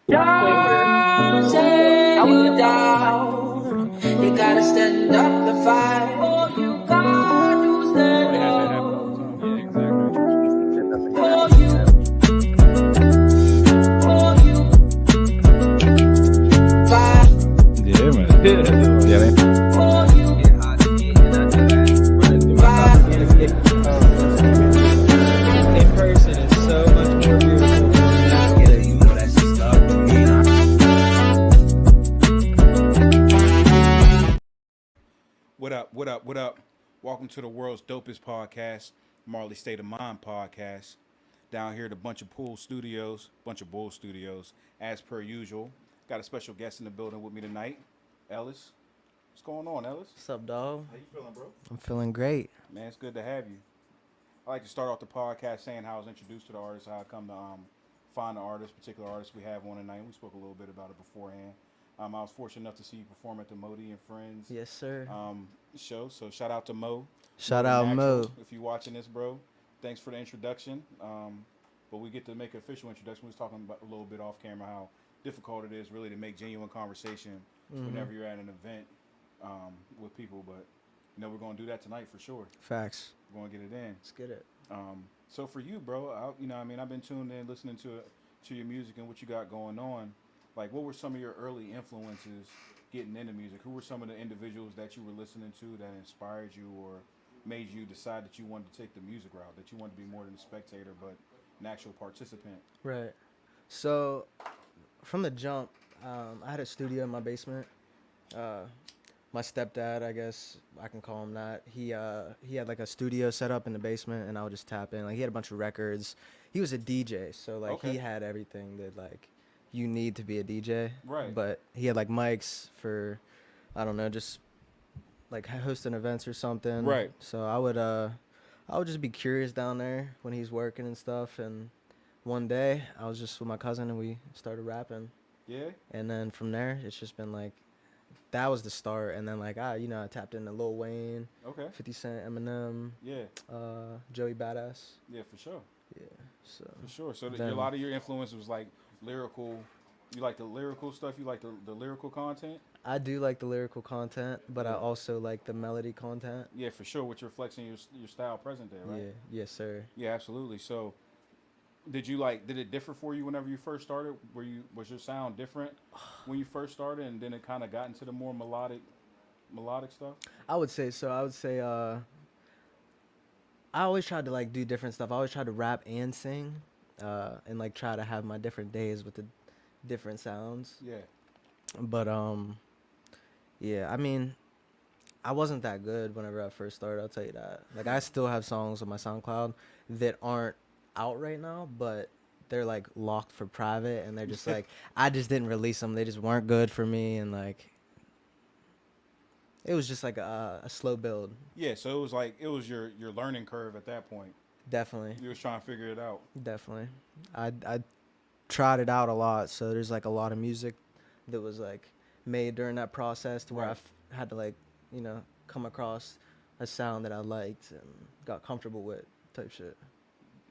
Down, say you down. You gotta stand up and fight. Oh, you got to stand up. Oh, you fight. Yeah, man. Yeah. Oh, you fight. In person is so much more beautiful. Yeah, you know that's just stuck to me. What up? What up? What up? Welcome to the world's dopest podcast, Marley State of Mind podcast. Down here at a bunch of Bull Studios, as per usual. Got a special guest in the building with me tonight, Ellis. What's going on, Ellis? What's up, dog? How you feeling, bro? I'm feeling great. Man, it's good to have you. I like to start off the podcast saying how I was introduced to the artist, how I come to find the particular artist we have on tonight. We spoke a little bit about it beforehand. I was fortunate enough to see you perform at the Modi and Friends Yes, sir. show. So shout out to Mo. Shout Mo the out, Natural, Mo. if you're watching this, bro. Thanks for the introduction. But we get to make an official introduction. We was talking about a little bit off camera how difficult it is really to make genuine conversation whenever you're at an event with people. But we're gonna do that tonight for sure. Facts. We're gonna get it in. Let's get it. So for you, bro, I've been tuned in, listening to your music and what you got going on. Like, what were some of your early influences getting into music? Who were some of the individuals that you were listening to that inspired you or made you decide that you wanted to take the music route, that you wanted to be more than a spectator but an actual participant? Right. So, from the jump, I had a studio in my basement. My stepdad, I guess I can call him that. He had like a studio set up in the basement, and I would just tap in. Like, he had a bunch of records. He was a DJ, so like Okay. he had everything that like you need to be a DJ. Right. But he had like mics for, I don't know, just like hosting events or something. Right. So I would just be curious down there when he's working and stuff. And one day I was just with my cousin and we started rapping. Yeah? And then from there, it's just been like, that was the start. And then like, I tapped into Lil Wayne, Okay. 50 Cent, Eminem, Yeah. Joey Badass. Yeah, for sure. Yeah. So For sure. So Then- a lot of your influence was like lyrical. You like the lyrical stuff? You like the lyrical content? I do like the lyrical content, but I also like the melody content. Yeah, for sure. Which reflects in your style present day, right? Yeah. Yes, sir. Yeah, absolutely. So, did it differ for you whenever you first started? Was your sound different when you first started, and then it kind of got into the more melodic stuff? I would say so. I would say I always tried to like do different stuff. I always tried to rap and sing, and like try to have my different days with the different sounds. Yeah. But yeah, I mean, I wasn't that good whenever I first started. I'll tell you that. Like, I still have songs on my SoundCloud that aren't out right now, but they're like locked for private, and they're just like I just didn't release them. They just weren't good for me, and like it was just like a slow build. Yeah. So it was your learning curve at that point. Definitely. You was trying to figure it out. Definitely. I tried it out a lot, so there's like a lot of music that was like made during that process to where Right. had to like, come across a sound that I liked and got comfortable with type shit.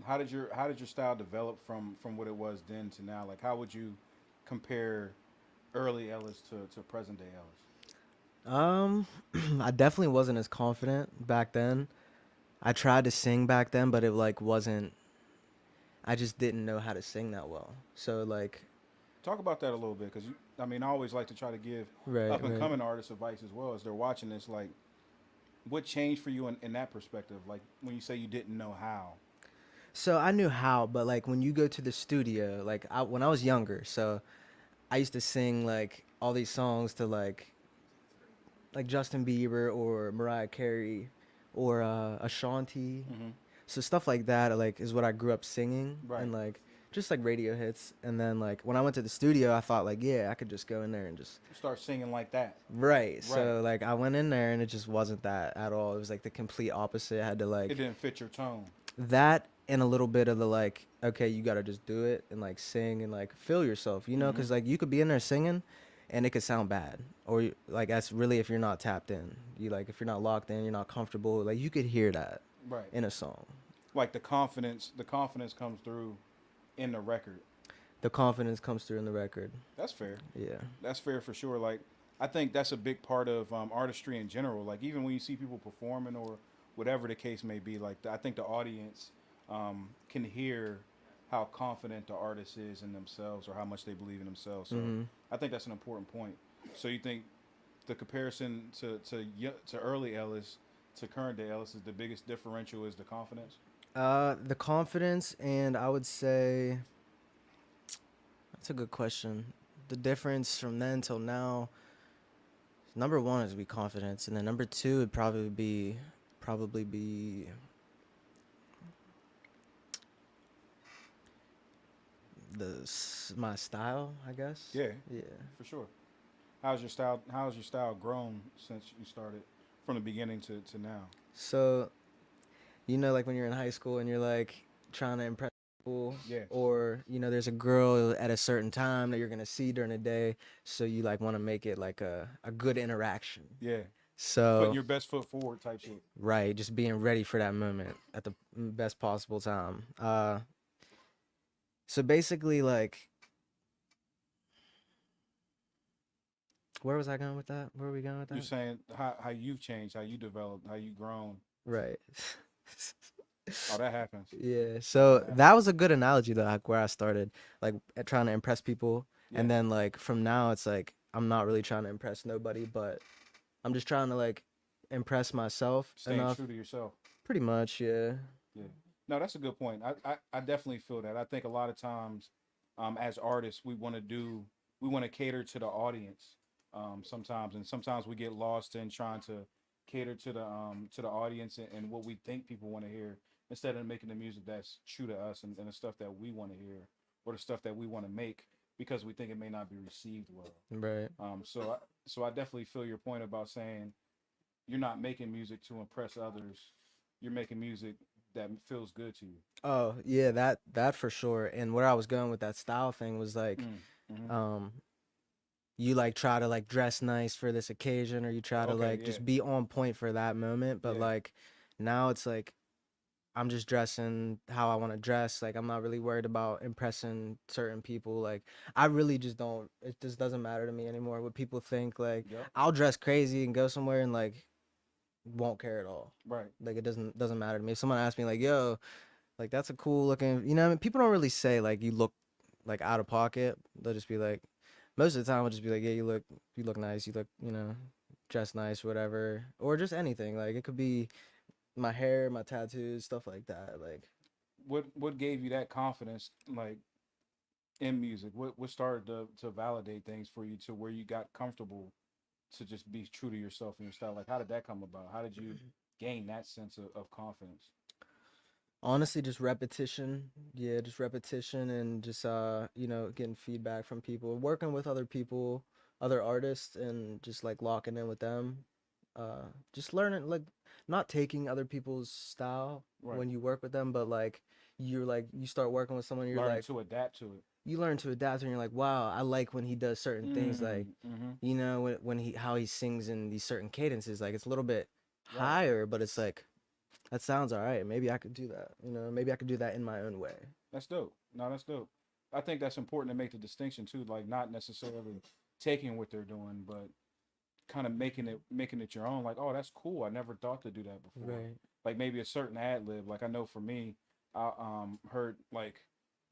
How did your style develop from what it was then to now? Like, how would you compare early Ellis to present day Ellis? I definitely wasn't as confident back then. I tried to sing back then, but it like wasn't, I just didn't know how to sing that well. So like, Talk about that a little bit, because I always like to try to give Right, up and right. coming artists advice as well as they're watching this. Like, what changed for you in that perspective? Like, when you say you didn't know how. So I knew how, but like when you go to the studio, like when I was younger, so I used to sing like all these songs to like Justin Bieber or Mariah Carey or Ashanti. So stuff like that like is what I grew up singing, Right. and like just like radio hits. And then like when I went to the studio, I thought like, yeah, I could just go in there and just Start singing like that. right. So like I went in there and it just wasn't that at all. It was like the complete opposite. I had to like It didn't fit your tone. that and a little bit of the like, okay, you got to just do it and like sing and like feel yourself, because like you could be in there singing and it could sound bad, or like that's really if you're not tapped in. You like if you're not locked in, you're not comfortable, like you could hear that Right. in a song. Like the confidence comes through in the record. the confidence comes through in the record. That's fair. Yeah. That's fair for sure. Like, I think that's a big part of artistry in general. Like, even when you see people performing or whatever the case may be, like, I think the audience can hear how confident the artist is in themselves or how much they believe in themselves. So, Hmm. I think that's an important point. So, you think the comparison to early Ellis to current day Ellis is the biggest differential is the confidence? The confidence, and I would say that's a good question. The difference from then till now, number one is be confidence, and then number two would probably be my style, I guess. Yeah, Yeah. for sure. How's your style? How's your style grown since you started from the beginning to now? So like when you're in high school and you're like trying to impress people, Yeah, or there's a girl at a certain time that you're gonna see during the day, so you like want to make it like a good interaction. yeah. Putting So your best foot forward type shit. right, just being ready for that moment at the best possible time. So basically, like, where was I going with that? Where are we going with You're that? saying how you've changed, how you developed, how you grown. Right. Oh, that happens. Yeah. That So happens. that was a good analogy though, like where I started, like at trying to impress people, Yeah. and then like from now it's like I'm not really trying to impress nobody, but I'm just trying to like impress myself Staying enough. true to yourself. Pretty much, yeah. Yeah. No, that's a good point. I definitely feel that. I think a lot of times, as artists, we want to cater to the audience. Sometimes, and sometimes we get lost in trying to cater to the audience and what we think people want to hear instead of making the music that's true to us and the stuff that we want to hear or the stuff that we want to make because we think it may not be received well. Right. So I definitely feel your point about saying you're not making music to impress others. You're making music that feels good to you. Oh, yeah, that for sure. And where I was going with that style thing was like, Mm. Hmm. um, you like try to like dress nice for this occasion, or you try to Okay. like Yeah. just be on point for that moment. But Yeah. like now it's like I'm just dressing how I want to dress. Like I'm not really worried about impressing certain people. Like I really just don't. It just doesn't matter to me anymore what people think. Like Yep. I'll dress crazy and go somewhere and like won't care at all. Right. Like it doesn't matter to me. If someone asks me like, "Yo, like that's a cool looking," what I mean, people don't really say like you look like out of pocket. They'll just be like, most of the time, I'll just be like, "Yeah, you look nice. You look, dressed nice, whatever," or just anything. Like it could be my hair, my tattoos, stuff like that. Like What gave you that confidence, like in music? What started to validate things for you to where you got comfortable to just be true to yourself and your style? Like, how did that come about? How did you gain that sense of confidence? honestly, just repetition. Yeah, just repetition and just getting feedback from people, working with other people, other artists, and just like locking in with them. Just learning, like, not taking other people's style Right. when you work with them, but like you start working with someone, you're Learning like to adapt to it. you learn to adapt, and you're like, wow, I like when he does certain things, like Mm-hmm. when he how he sings in these certain cadences, like it's a little bit Right. higher, but it's like that sounds all right. Maybe I could do that. Maybe I could do that in my own way. That's dope. No, that's dope. I think that's important to make the distinction too, like not necessarily taking what they're doing, but kind of making it your own. Like, oh, that's cool. I never thought to do that before. Right. Like maybe a certain ad lib. Like I know for me, I heard like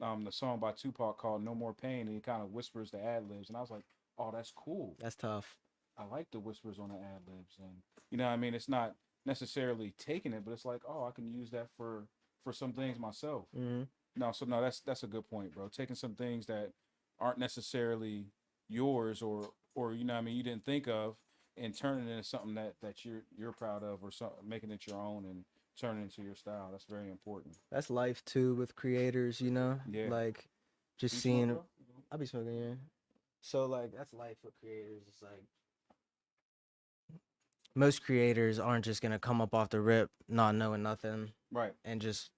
the song by Tupac called "No More Pain," and he kind of whispers the ad libs, and I was like, oh, that's cool. That's tough. I like the whispers on the ad libs, and what I mean. It's not necessarily taking it, but it's like, oh, I can use that for some things myself. Hmm. No, so no, that's a good point, bro. Taking some things that aren't necessarily yours or what I mean, you didn't think of and turning it into something that you're proud of or something, making it your own and turning it into your style. That's very important. That's life too with creators, Yeah. like Do just you smoke, seeing. bro? I'll be smoking, yeah. So like that's life with creators. It's like most creators aren't just gonna come up off the rip not knowing nothing Right. and just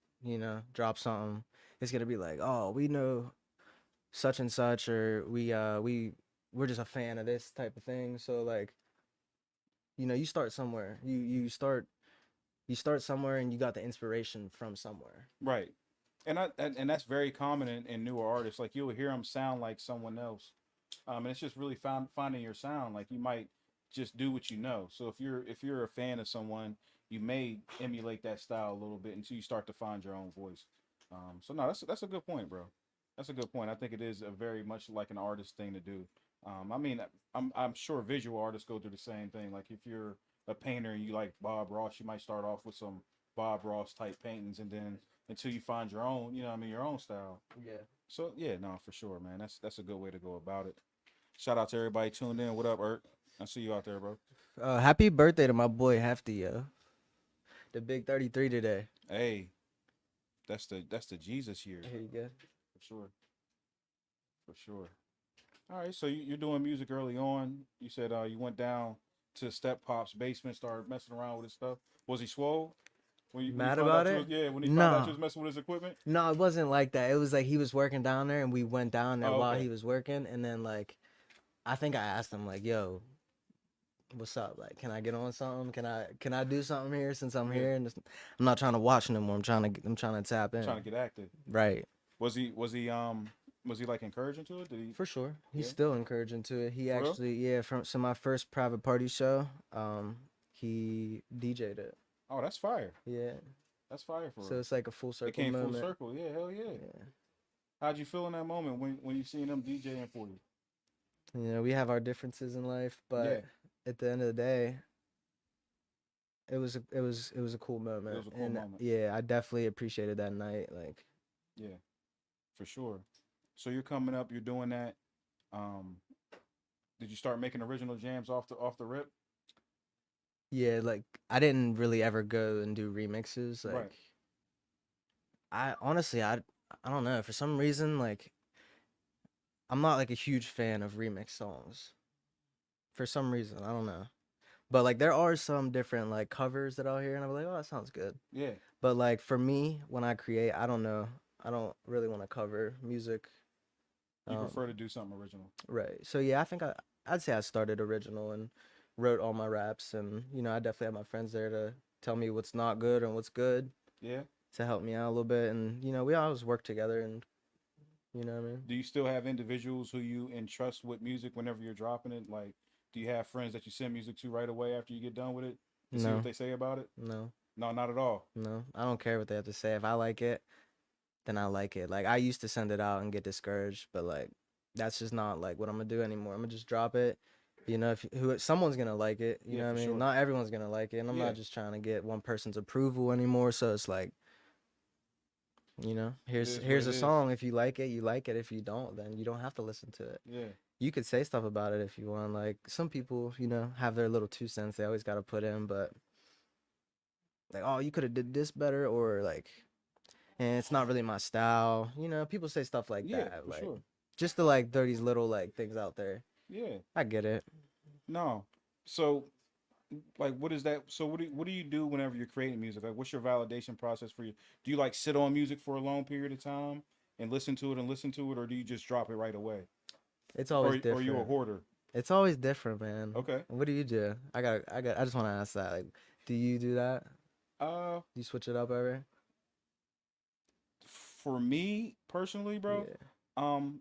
drop something. It's gonna be like, oh, we know such and such, or we're just a fan of this type of thing. So like, you start somewhere. You start somewhere, and you got the inspiration from somewhere. Right. And that's very common in newer artists. Like you'll hear them sound like someone else, and it's just really finding your sound. Like you might just do what you know. So if you're a fan of someone, you may emulate that style a little bit until you start to find your own voice. So no, that's a good point, bro. That's a good point. I think it is a very much like an artist thing to do. I mean, I'm sure visual artists go through the same thing. Like if you're a painter and you like Bob Ross, you might start off with some Bob Ross type paintings, and then until you find your own, you know, what I mean, your own style. Yeah. So yeah, no, for sure, man. That's a good way to go about it. Shout out to everybody tuned in. What up, Ert? I see you out there, bro. Happy birthday to my boy Hefty, yo. The big 33 today. Hey, that's the Jesus year Here you go. for sure, for sure. All right, so you're doing music early on. You said you went down to Step Pop's basement, started messing around with his stuff. Was he swole? When you Mad found about out you it? was yeah, when he found out you No. was messing with his equipment? No, it wasn't like that. It was like he was working down there and we went down there Oh, while okay. he was working and then like I think I asked him like, "Yo, what's up? Like, can I get on something? Can I do something here since I'm Yeah, here?" And I'm not trying to watch no more. I'm trying to tap in. trying to get active. Right. Was he like encouraging to it? Did he? For sure. He's Yeah, still encouraging to it. He for real. actually, yeah, from so my first private party show, he DJ'd it. Oh, that's fire. Yeah. That's fire for So real. it's like a full It circle came full moment. circle. Yeah, hell yeah. Yeah. How'd you feel in that moment when you seen them DJing for you? You know, we have our differences in life, Yeah, but at the end of the day, it was a cool it moment. was a cool And moment. yeah, I definitely appreciated that night. Like, Yeah, for sure. So you're coming up. You're doing that. Um, did you start making original jams off the rip? yeah, like I didn't really ever go and do remixes. Right. Like, I honestly, I don't know. For some reason, like I'm not like a huge fan of remix songs. For some reason, I don't know. But like there are some different like covers that I'll hear and I'm like, oh, that sounds good. Yeah. But like for me, when I create, I don't know. I don't really want to cover music. You prefer Um, to do something original. right. So yeah, I'd say I started original and wrote all my raps, and I definitely have my friends there to tell me what's not good and what's good Yeah. to help me out a little bit, and we always work together, and you know what I mean. Do you still have individuals who you entrust with music whenever you're dropping it? Like, do you have friends that you send music to right away after you get done with it to see what No, they say about it? no, No, not at all. no. I don't care what they have to say. If I like it, then I like it. Like I used to send it out and get discouraged, but like that's just not like what I'm gonna do anymore. I'm gonna just drop it. If who someone's gonna like it, you Yeah, know for what I mean? sure. Not everyone's gonna like it, and I'm Yeah, not just trying to get one person's approval anymore. So it's like, it here's is what here's it a is. song. If you like it, you like it. If you don't, then you don't have to listen to it. Yeah, You could say stuff about it if you want. Like some people, have their little 2 cents they always gotta put in, but like, oh, you could have did this better, or like, and it's not really my style. People say stuff like yeah, that, for like sure. just to like throw these little like things out there. Yeah, I get it. no. So, like, what is that? So, what do you do whenever you're creating music? Like, what's your validation process for you? Do you like sit on music for a long period of time and listen to it, or do you just drop it right away? It's always Or you a different. hoarder? It's always different, man. Okay. What do you do? I just want to ask that. Like, do you do that? Uh, Do you switch it up ever? for me personally, bro, Yeah. um,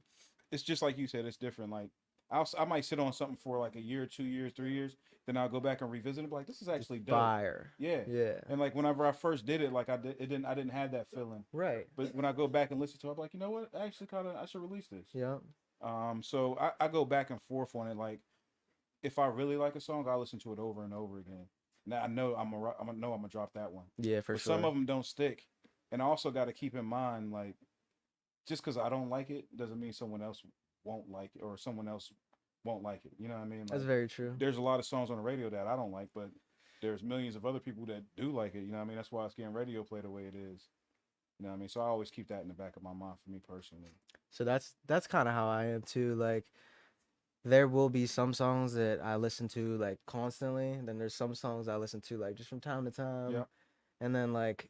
it's just like you said. It's different. Like, I might sit on something for like a year, 2 years, 3 years. Then I'll go back and revisit it. Be like, this is Just actually dope. fire. Yeah. Yeah. And like whenever I first did it, like I didn't have that feeling. Right. But when I go back and listen to it, I'm like, you know what? I actually kind of I should release this. Yeah. So I go back and forth on it. Like if I really like a song, I listen to it over and over again. Now I know I'm gonna drop that one. Yeah, for But some sure. of them don't stick. And I also got to keep in mind, like, just because I don't like it doesn't mean someone else won't like it or someone else won't like it. You know what I mean? That's Like, very true. there's a lot of songs on the radio that I don't like, but there's millions of other people that do like it. You know what I mean? That's why it's getting radio play the way it is. You know what I mean? So I always keep that in the back of my mind for me personally. So that's kind of how I am too. Like there will be some songs that I listen to like constantly. Then there's some songs I listen to like just from time to time. Yeah. And then like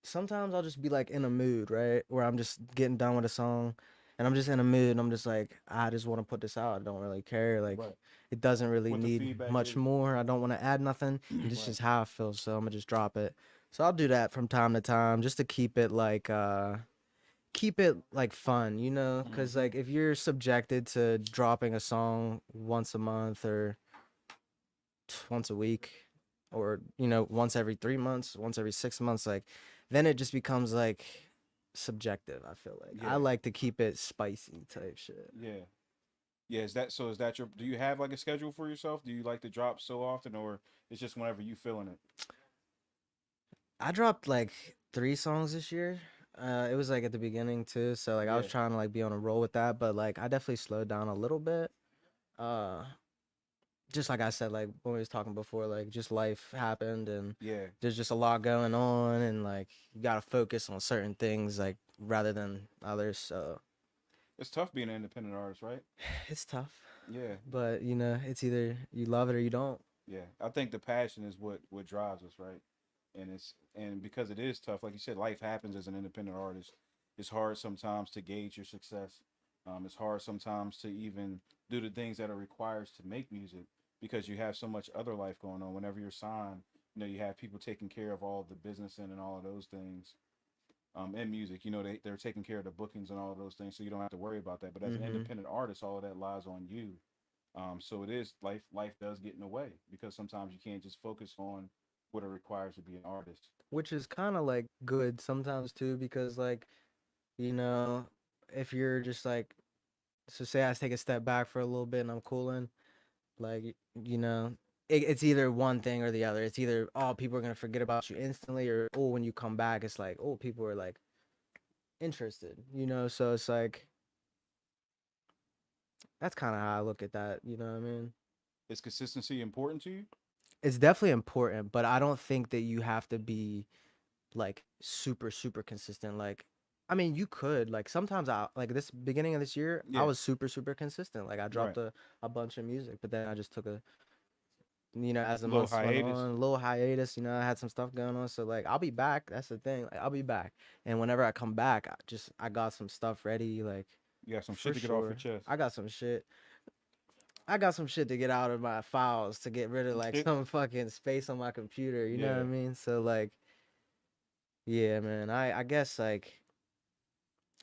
sometimes I'll just be like in a mood, right? Where I'm just getting done with a song and I'm just in a mood and I'm just like, I just want to put this out. I don't really care. Like Right. it doesn't really What the need feedback much is. more. I don't want to add nothing. And this is Right. just how I feel. So I'm gonna just drop it. So I'll do that from time to time just to keep it like keep it like fun, you know, because Mm-hmm. like if you're subjected to dropping a song once a month or once a week or once every 3 months, once every 6 months, like then it just becomes like subjective. I feel like I Yeah, like to keep it spicy type shit. yeah, yeah. Is that so? Is that your? Do you have like a schedule for yourself? Do you like to drop so often, or it's just whenever you feeling it? I dropped like 3 songs this year. It was like at the beginning too, so like I was Yeah, trying to like be on a roll with that, but like I definitely slowed down a little bit. Uh, just like I said, like when we was talking before, like just life happened and yeah. there's just a lot going on, and like you gotta focus on certain things like rather than others. So It's tough being an independent artist, right? it's tough, Yeah, but it's either you love it or you don't. yeah. I think the passion is what drives us, right? And because it is tough, like you said, life happens as an independent artist. It's hard sometimes to gauge your success. It's hard sometimes to even do the things that are required to make music because you have so much other life going on. Whenever you're signed, you have people taking care of all the business and all of those things. In music, they're taking care of the bookings and all of those things, so you don't have to worry about that. But as an Hmm. independent artist, all of that lies on you. So it is life. Life does get in the way because sometimes you can't just focus on what it requires to be an artist. Which is kind of like good sometimes too, because like you know if you're just like, so say I take a step back for a little bit and I'm cooling, like you know it's either one thing or the other. It's either, oh, people are gonna forget about you instantly, or oh, when you come back it's like, oh, people are like interested, so it's like that's kind of how I look at that, you know what I mean? Is consistency important to you? It's definitely important, but I don't think that you have to be like super super consistent. Like, I mean, you could, like, sometimes I like this beginning of this year I Yeah, was super super consistent, like I right. dropped a bunch of music, but then I just took a, as the Little months went hiatus. on, a little hiatus. I had some stuff going on, so like I'll be back. That's the thing. Like I'll be back, and whenever I come back, I got some stuff ready. Like You got some for shit to get off your sure, chest. I got some shit. I got some shit to get out of my files to get rid of like some fucking space on my computer. You know what I Yeah, mean? So like, yeah, man. I guess like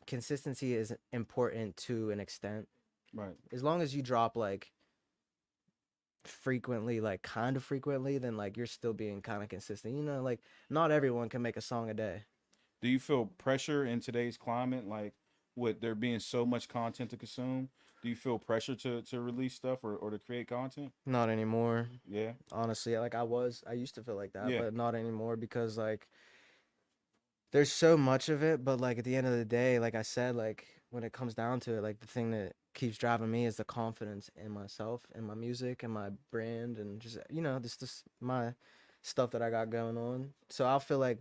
consistency is important to an extent. right. As long as you drop like frequently, like kind of frequently, then like you're still being kind of consistent. Like not everyone can make a song a day. Do you feel pressure in today's climate, like with there being so much content to consume? Do you feel pressure to release stuff or to create content? Not anymore. Yeah, Honestly, like I used to feel like that, yeah, but not anymore because like there's so much of it, but like at the end of the day, like I said, like when it comes down to it, like the thing that keeps driving me is the confidence in myself and my music and my brand and just this my stuff that I got going on. So I'll feel like,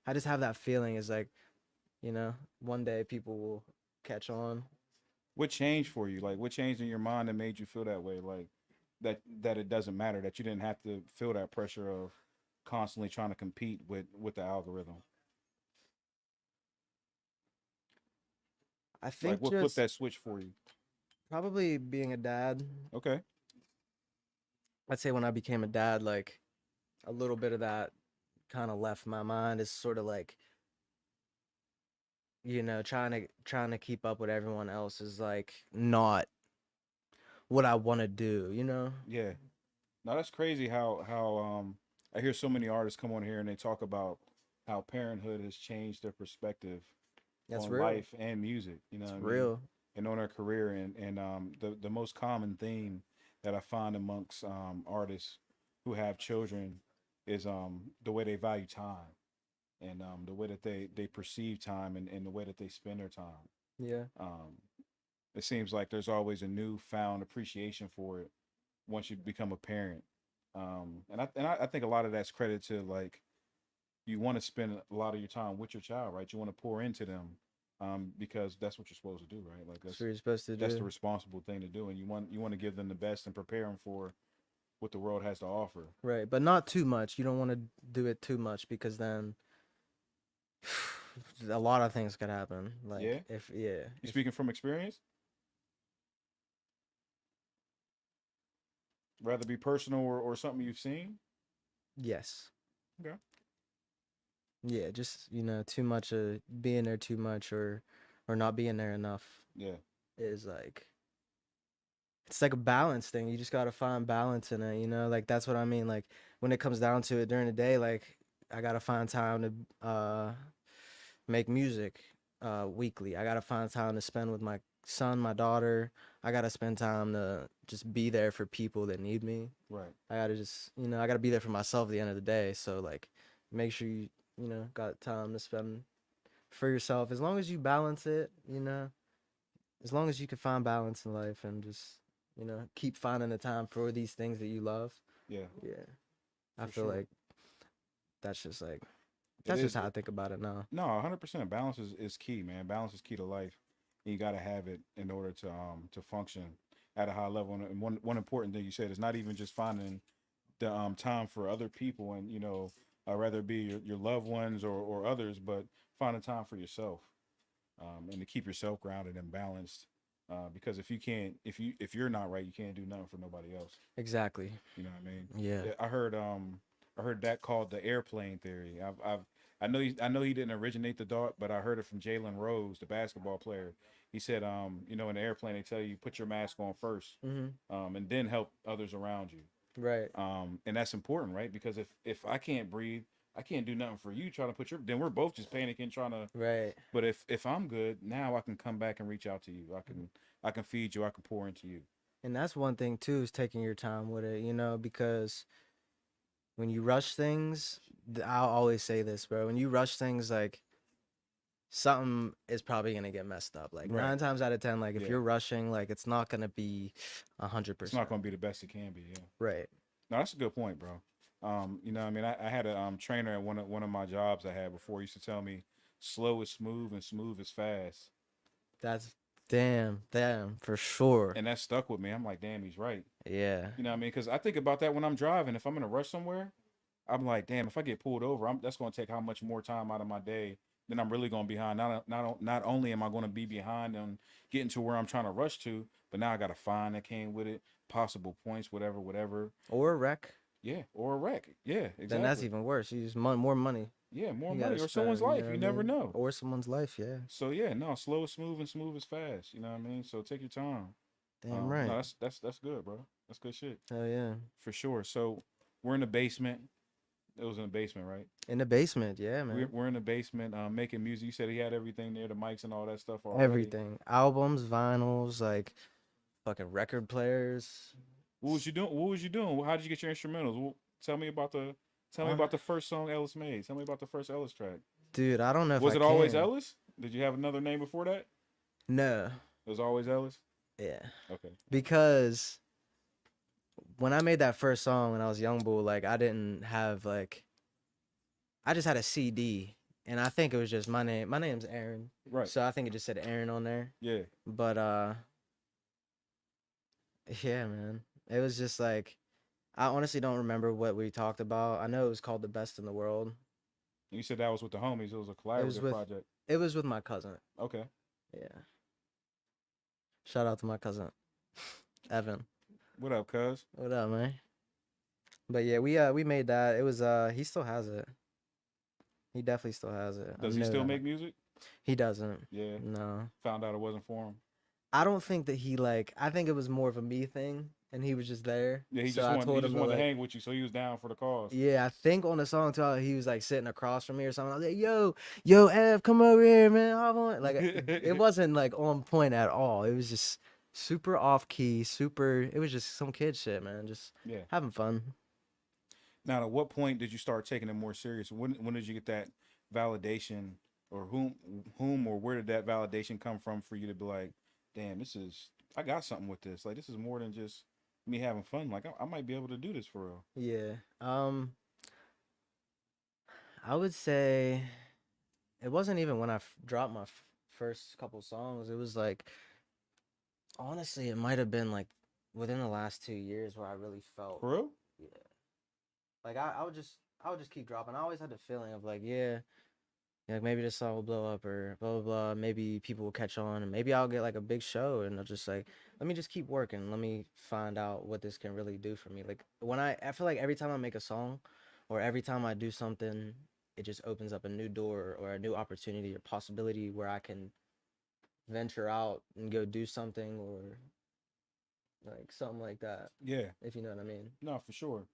I just have that feeling is like, one day people will catch on. what changed for you? Like, what changed in your mind that made you feel that way? Like, that it doesn't matter, that you didn't have to feel that pressure of constantly trying to compete with the algorithm. I Like, think what flipped just that switch for you? probably being a dad. Okay. I'd say when I became a dad, like a little bit of that kind of left my mind. Is sort of like, trying to keep up with everyone else is like not what I want to do. Yeah. Now that's crazy how I hear so many artists come on here and they talk about how parenthood has changed their perspective That's on real. life and music, It's what I mean? real. And on their career and the most common theme that I find amongst artists who have children is the way they value time and the way that they perceive time and the way that they spend their time. Yeah. Um, it seems like there's always a newfound appreciation for it once you become a parent. And I think a lot of that's credit to like you want to spend a lot of your time with your child, right? You want to pour into them because that's what you're supposed to do, right? Like That's what you're supposed to that's the do. responsible thing to do, and you want to give them the best and prepare them for what the world has to offer. Right. But not too much. You don't want to do it too much because then a lot of things could happen. Yeah, Like if, yeah, you if, speaking from experience, rather be personal or something you've seen. yes. Okay. Yeah, just too much being there too much or not being there enough Yeah, is like it's like a balance thing. You just gotta find balance in it, like that's what I mean. Like when it comes down to it during the day, like I gotta find time to make music weekly. I gotta find time to spend with my son, my daughter. I gotta spend time to just be there for people that need me. right. I gotta just I gotta be there for myself at the end of the day. So like make sure you got time to spend for yourself. As long as you balance it, as long as you can find balance in life and just keep finding the time for these things that you love. Yeah, Yeah, I for feel sure. like that's just like It that's just is. how I think about it now. No, 100%. Balance is key, man. Balance is key to life. And you got to have it in order to function at a high level. And one important thing you said is not even just finding the time for other people and rather it be your loved ones or others, but finding time for yourself and to keep yourself grounded and balanced. Because if you can't, if you're not right, you can't do nothing for nobody else. Exactly. You know what I mean? Yeah. Yeah, I heard that called the airplane theory. I know he didn't originate the thought, but I heard it from Jalen Rose, the basketball player. He said, in the airplane they tell you put your mask on first, Mhm. and then help others around you. Right. And that's important, right? Because if I can't breathe, I can't do nothing for you. Trying to put your, then we're both just panicking, trying to. Right. But if I'm good, now I can come back and reach out to you. I can feed you. I can pour into you. And that's one thing too is taking your time with it, because when you rush things, I'll always say this, bro. When you rush things, like something is probably gonna get messed up. Like Right. 9 times out of 10, like if Yeah. you're rushing, like it's not gonna be a hundred It's not percent. going to be the best it can be. Yeah. Right. No, that's a good point, bro. I mean, I had a trainer at one of my jobs I had before. He used to tell me, "Slow is smooth, and smooth is fast," That's damn, for sure. and that stuck with me. I'm like, "Damn, he's right." Yeah. You know what I mean? Because I think about that when I'm driving. If I'm in a rush somewhere, I'm like, "Damn, if I get pulled over, that's going to take how much more time out of my day than I'm really going to be behind." Not only am I going to be behind on getting to where I'm trying to rush to, but now I got a fine that came with it, possible points, whatever. Or a wreck. Yeah, or a wreck. Yeah, Then that's exactly. even worse. You use more money Yeah, more you gotta money or someone's spend. You know life. what I You never mean? know. Or someone's life. Yeah. So yeah, no, slow is smooth and smooth is fast. You know what I mean? So take your time. Damn No, right. that's good, bro. That's good shit Hell yeah. for sure. So we're in the basement. It was in the basement, right? In the basement. Yeah, We're man. we're in the basement making music. You said he had everything there, the mics and all that stuff already. Everything. Albums, vinyls, like fucking record players. What was you doing? What was you doing? How did you get your instrumentals? Tell me about the tell me On about the first song Ellis made. Tell me about the first Ellis track. Dude, I don't know if Was I it always can. Ellis? Did you have another name before that? No. It was always Ellis. Yeah. Okay. Because when I made that first song when I was young bull, like I didn't have like I just had a CD and I think it was just my name. My name's Aaron. Right. So I think it just said Aaron on there. Yeah. But yeah, man. It was just like I honestly don't remember what we talked about. I know it was called The Best in the World. You said that was with the homies. It was a It was collaborative with project. it was with my cousin. Okay. Yeah. Shout out to my cousin Evan. What up, cuz? What up, man? But yeah, we made that. It was he still has it. He definitely still has it. I Does he know still that. make music? He doesn't. Yeah. No. Found out it wasn't for him. I don't think that he like I think it was more of a me thing and he was just there. Yeah, he So just I wanted he told him just to wanted to like hang with you, so he was down for the cause. yeah, I think on the song too, he was like sitting across from me or something. I was like, yo, Ev, come over here, man. I want like it wasn't like on point at all. It was just super off key, super it was just some kid shit, man. Just Yeah. having fun. Now, at what point did you start taking it more serious? When did you get that validation, or whom or where did that validation come from for you to be like, damn, I got something with this. Like this is more than just me having fun. Like I might be able to do this for real. Yeah. I would say it wasn't even when I dropped my first couple songs. It was like honestly, it might have been like within the last 2 years where I really felt For real? yeah. Like I would just keep dropping. I always had the feeling of like yeah, like maybe this song will blow up or blah blah blah. Maybe people will catch on and maybe I'll get like a big show and I'll just like let me just keep working. Let me find out what this can really do for me. Like when I feel like every time I make a song or every time I do something it just opens up a new door or a new opportunity or possibility where I can venture out and go do something or like something like that, Yeah. if you know what I mean. No, for sure.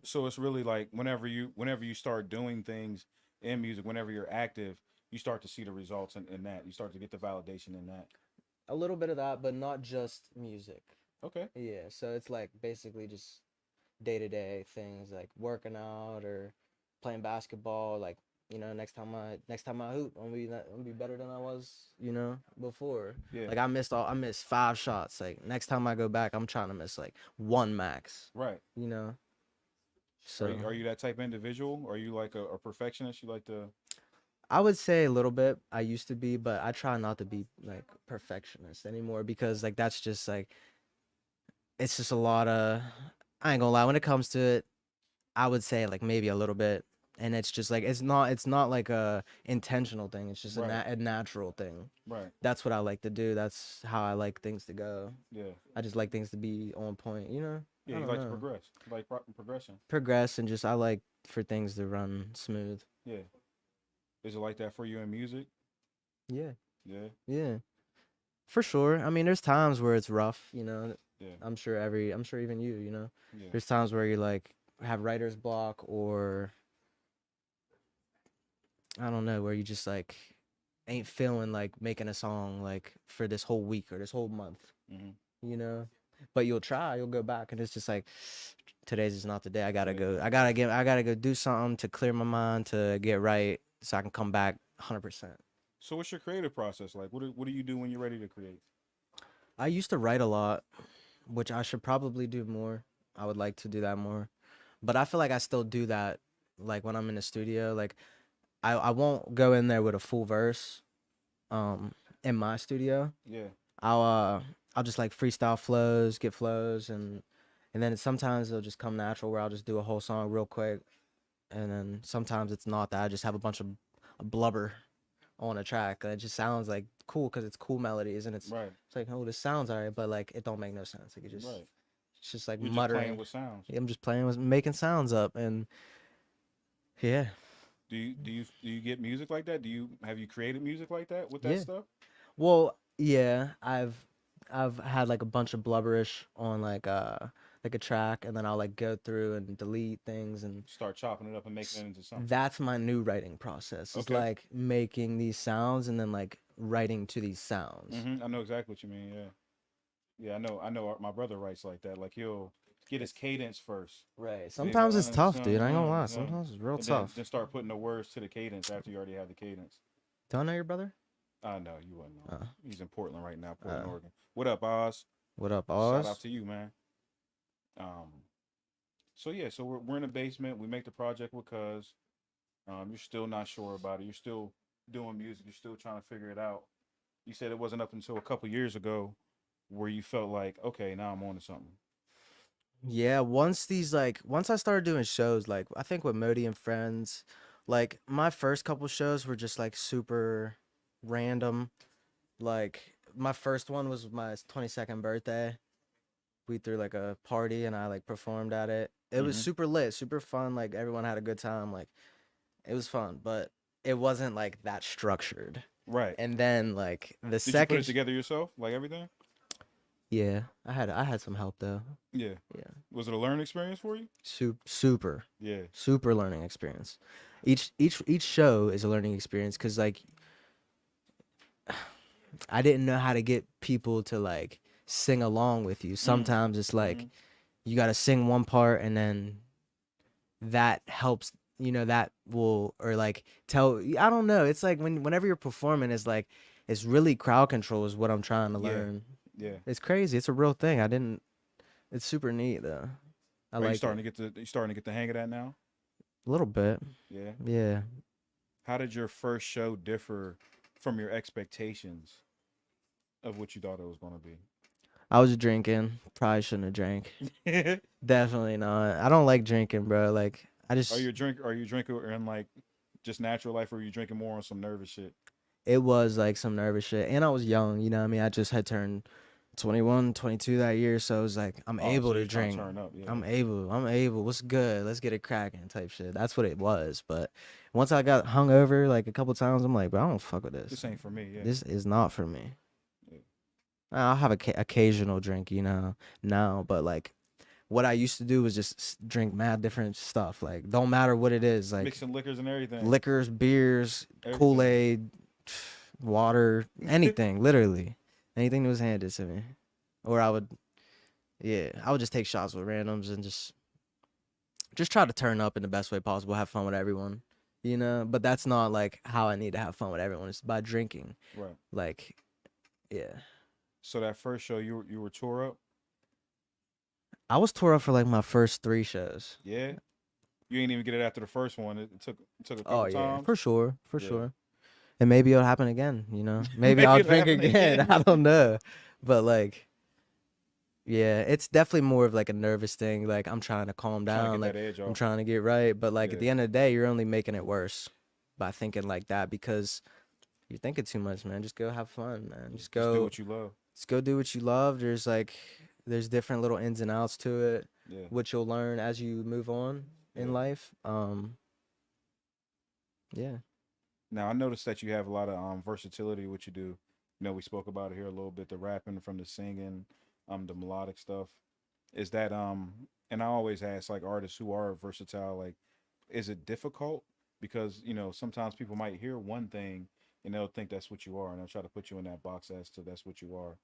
So it's really like whenever you start doing things in music, whenever you're active, you start to see the results in that. You start to get the validation in that. A little bit of that, but not just music. Okay. Yeah, so it's like basically just day-to-day things like working out or playing basketball. Like, next time I hoop, I'm gonna be better than I was, before. Yeah. Like I missed 5 shots. Like next time I go back, I'm trying to miss like one max. Right. You know. Are So you that type of individual? Are you like a perfectionist? You like to I would say a little bit. I used to be, but I try not to be like perfectionist anymore because like that's just like it's just a lot of. I ain't gonna lie. When it comes to it, I would say like maybe a little bit, and it's just like it's not like a intentional thing. It's just right, a natural thing. right. That's what I like to do. That's how I like things to go. Yeah. I just like things to be on point. Yeah, I you don't like to know. progress. You like progression. Progress and just I like for things to run smooth. Yeah. Is it like that for you in music? Yeah, Yeah. yeah, for sure. I mean, there's times where it's rough. Yeah. I'm sure even you. Yeah. There's times where you like have writer's block or I don't know, where you just like ain't feeling like making a song like for this whole week or this whole month, Mm-hmm. you know? But you'll go back and it's just like today's is not the day. I gotta Today is go. not I the gotta day. get I gotta go do something to clear my mind to get right so I can come back 100%. So what's your creative process like? What do you do when you're ready to create? I used to write a lot, which I should probably do more. I would like to do that more. But I feel like I still do that like when I'm in the studio. Like I won't go in there with a full verse um in my studio. Yeah. I'll uh I'll just like freestyle flows, get flows and then sometimes it'll just come natural where I'll just do a whole song real quick and then sometimes it's not that. I just have a bunch of blubber on a track. It just sounds like cool because it's cool melodies and Right. it's like, oh, this sounds alright, but like it don't make no sense. Like Right. it's just like You're just playing muttering. with sounds. I'm just playing with making sounds up and yeah. Do you get music like that? Have you created music like that with that Yeah. stuff? Well, yeah, I've had like a bunch of blubberish on like a track and then I'll like go through and delete things and Start chopping it up and making it into something. that's my new writing process. It's Okay. like making these sounds and then like writing to these sounds. I know exactly what you mean. Yeah. Yeah, I know. I know. My brother writes like that. Like he'll get his cadence first. Right. Then he go, Sometimes it's tough, dude. I ain't gonna lie. Sometimes it's real and then tough. start putting the words to the cadence after you already have the cadence. Don't know your brother? No, you wouldn't know. Uh, He's in Portland right now, Portland, uh, Oregon. What up, Oz? what up, Shout out Oz? to you, man. Um, so yeah, so we're in the basement. We make the project with Cuz. You're still not sure about it. You're still doing music. You're still trying to figure it out. You said it wasn't up until a couple years ago where you felt like, okay, now I'm on to something. Yeah, once I started doing shows, like I think with Modi and Friends, like my first couple shows were just like super random. Like my first one was my 22nd birthday. We threw like a party and I like performed at it. It was Mm-hmm. super lit, super fun. Like everyone had a good time. Like it was fun, but it wasn't like that structured. Right. And then like the Did you put second, it together yourself, like everything? yeah, I had some help though. Yeah. Yeah, Was it a learning experience for you? super, Yeah. super learning experience. Each show is a learning experience because like I didn't know how to get people to like sing along with you. Sometimes it's Mm-hmm. like you got to sing one part and then that helps, that will or like tell I don't know. It's like whenever you're performing it's like it's really crowd control is what I'm trying to Yeah. learn. Yeah. It's crazy. It's a real thing. It's super neat though. I Are you like starting it. to get you starting to get the hang of that now? A little bit. Yeah. Yeah. How did your first show differ from your expectations of what you thought it was going to be? I was drinking. Probably shouldn't have drank. Definitely not. I don't like drinking, bro. Like I Are just you a drink? Are you a drinker in like just natural life, or are you drinking more on some nervous shit? it was like some nervous shit. And I was young, you know what I mean? I just had turned 21, 22 that year, so it was like I'm Oh, able so to you're trying to drink. turn up, yeah. I'm able. What's good? Let's get it cracking type shit. That's what it was. But once I got hungover like a couple times, I'm like, bro, I don't fuck with this. This ain't for me, yeah. This is not for me. Yeah. I'll have a occasional drink, you know, now, but like what I used to do was just drink mad different stuff. Like don't matter what it is, like Mixing liquors and everything. liquors, beers, Everything. Kool-Aid, water, anything, literally. Anything that was handed to me. Or I would just take shots with randoms and just try to turn up in the best way possible, have fun with everyone. You know, but that's not like how I need to have fun with everyone. It's by drinking. Right. Like, yeah. So that first show, you were tore up. I was tore up for like my first 3 shows. Yeah. You ain't even get it after the first one. It took a couple Oh yeah, times. for sure, Yeah. sure. And maybe it'll happen again. You know, maybe Maybe I'll it'll drink happen again. again. I don't know, but like, yeah, it's definitely more of like a nervous thing. Like I'm trying to calm Trying to down. get Like that edge I'm off. trying to get right. But like at Yeah. the end of the day, you're only making it worse by thinking like that because you're thinking too much, man. Just go have fun, man. Just do go. what you love. Just go do what you love. There's different little ins and outs to it, Yeah. which you'll learn as you move on in Yeah. life. Yeah. Now I noticed that you have a lot of versatility what you do. You know, we spoke about it here a little bit, the rapping from the singing, the melodic stuff. Is that and I always ask like artists who are versatile, like, is it difficult? Because, you know, sometimes people might hear one thing and they'll think that's what you are and they'll try to put you in that box as to that's what you are.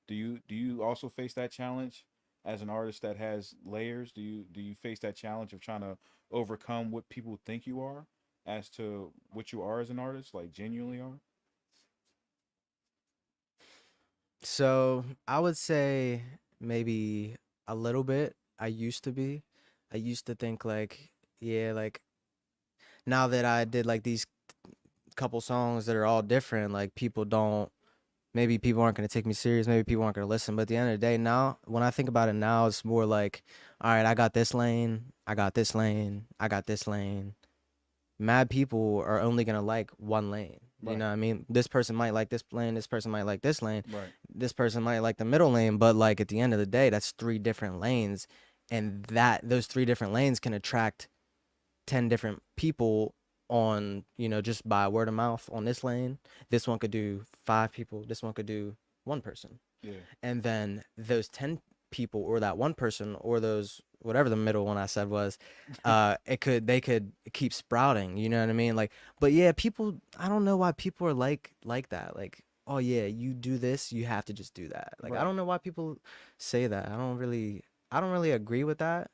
Do you also face that challenge as an artist that has layers? Do you face that challenge of trying to overcome what people think you are as to what you are as an artist, like genuinely are? So I would say maybe a little bit. I used to think like, yeah, like now that I did like these couple songs that are all different, like maybe people aren't gonna take me serious, maybe people aren't gonna listen. But at the end of the day, now when I think about it now, it's more like, all right, I got this lane, I got this lane, I got this lane. Mad people are only gonna like one lane. You Right. know what I mean? This person might like this lane, this person might like this lane, Right. this person might like the middle lane, but like at the end of the day, that's 3 different lanes. And those 3 different lanes can attract 10 different people on, you know, just by word of mouth on this lane. This one could do 5 people, this one could do 1 person. Yeah. And then those 10 people or that 1 person or those whatever the middle one I said was, they could keep sprouting, you know what I mean? Like, but yeah, people, I don't know why people are like that. Like, oh yeah, you do this, you have to just do that. Like, I Right. don't know why people say that. I don't really agree with that.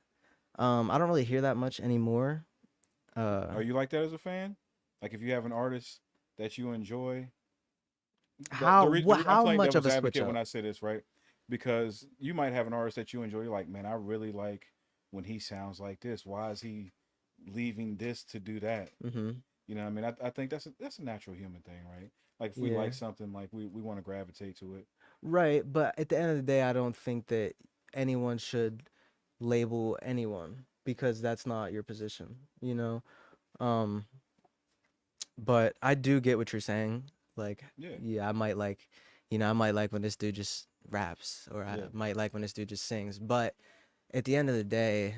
I don't really hear that much anymore. Are you like that as a fan? Like if you have an artist that you enjoy, I'm How playing much of devil's a switch advocate when up? I say this, right? Because you might have an artist that you enjoy. You're like, man, I really like when he sounds like this. Why is he leaving this to do that? Mm-hmm. You know what I mean? I think that's a natural human thing, right? Like if we Yeah. like something, like we want to gravitate to it. Right, but at the end of the day, I don't think that anyone should label anyone because that's not your position, you know? Um, but I do get what you're saying. Like, Yeah. yeah, I might like when this dude just raps, or I Yeah. might like when this dude just sings. But at the end of the day,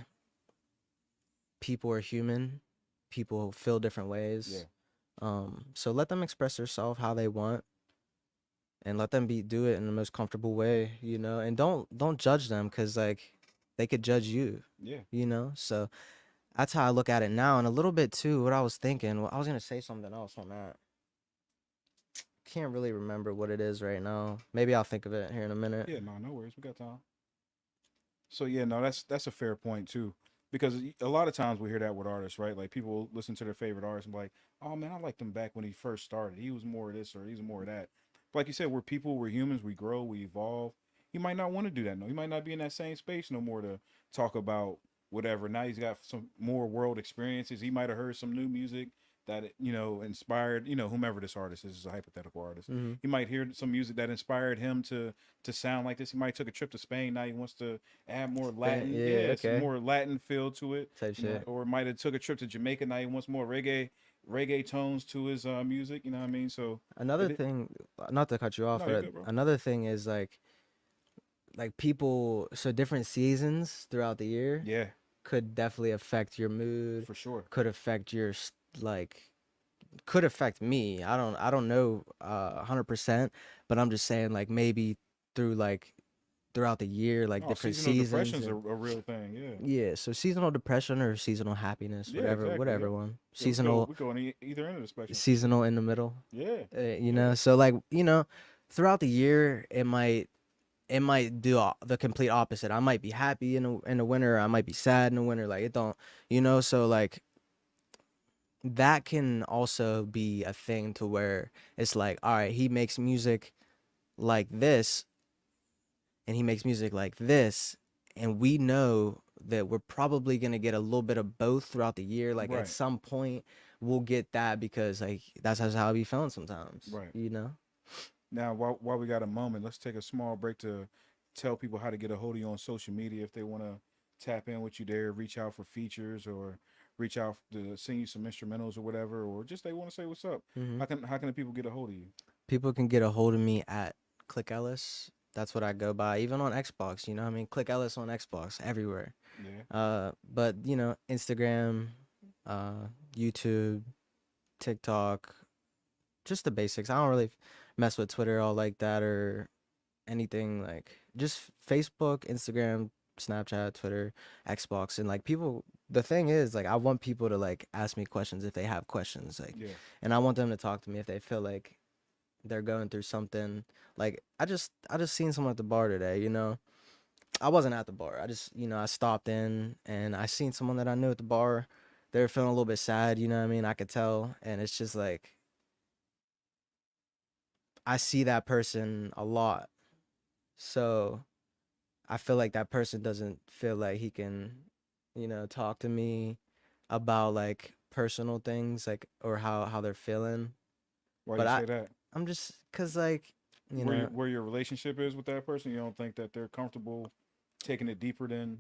people are human. People feel different ways. Yeah. So let them express themselves how they want, and let them do it in the most comfortable way, you know. And don't judge them because like they could judge you, Yeah. you know. So that's how I look at it now. And a little bit too, what I was thinking. Well, I was gonna say something else on that. Can't really remember what it is right now. Maybe I'll think of it here in a minute. Yeah. No, no worries. We got time. So yeah, no, that's a fair point too, because a lot of times we hear that with artists, right? Like people listen to their favorite artist and be like, "Oh man, I liked him back when he first started. He was more of this or he's more of that." But like you said, we're people, we're humans, we grow, we evolve. He might not want to do that. No, he might not be in that same space no more to talk about whatever. Now he's got some more world experiences. He might have heard some new music that inspired whomever this artist is a hypothetical artist. Mm-hmm. He might hear some music that inspired him to sound like this. He might took a trip to Spain. Now he wants to add more Latin, Yeah, some okay. more Latin feel to it. Type shit. Or might have took a trip to Jamaica. Now he wants more reggae tones to his music. You know what I mean? So Another thing, not to cut you off, no, you're but good, bro. another thing is like like people, so different seasons throughout the year Yeah, could definitely affect your mood, for sure. could affect your like could affect me. I don't know 100%, but I'm just saying like maybe through like throughout the year, like No, different seasonal seasons depression's a and real thing. Yeah. yeah, so seasonal depression or seasonal happiness, Yeah, whatever, exactly. whatever Yep. one. Yeah, we go Seasonal, we go on either end of the spectrum. seasonal in the middle. Yeah. You Yeah. know, so like, you know, throughout the year it might do the complete opposite. I might be happy in the winter, I might be sad in the winter, like it don't, you know, so like that can also be a thing to where it's like, all right, he makes music like this and he makes music like this, and we know that we're probably going to get a little bit of both throughout the year. Like at Right. some point we'll get that because like that's how I be feeling sometimes, Right. you know. Now, while we got a moment, let's take a small break to tell people how to get a hold of you on social media if they want to tap in with you there, reach out for features, or reach out to send you some instrumentals or whatever, or just they want to say what's up. Hmm. How can the people get a hold of you? People can get a hold of me at Click Ellis. That's what I go by, even on Xbox. You know, what I mean, Click Ellis on Xbox everywhere. Yeah. But you know, Instagram, uh, YouTube, TikTok, just the basics. I don't really mess with Twitter all like that or anything like just Facebook, Instagram, Snapchat, Twitter, Xbox, and like people. The thing is, like, I want people to like ask me questions if they have questions, like, Yeah. and I want them to talk to me if they feel like they're going through something. Like, I just seen someone at the bar today. You know, I wasn't at the bar. I just, you know, I stopped in and I seen someone that I knew at the bar. They were feeling a little bit sad. You know what I mean? I could tell, and it's just like I see that person a lot. So I feel like that person doesn't feel like he can, you know, talk to me about like personal things, like or how they're feeling. Why But you say that? I'm just cause like, you Where know, where your relationship is with that person, you don't think that they're comfortable taking it deeper than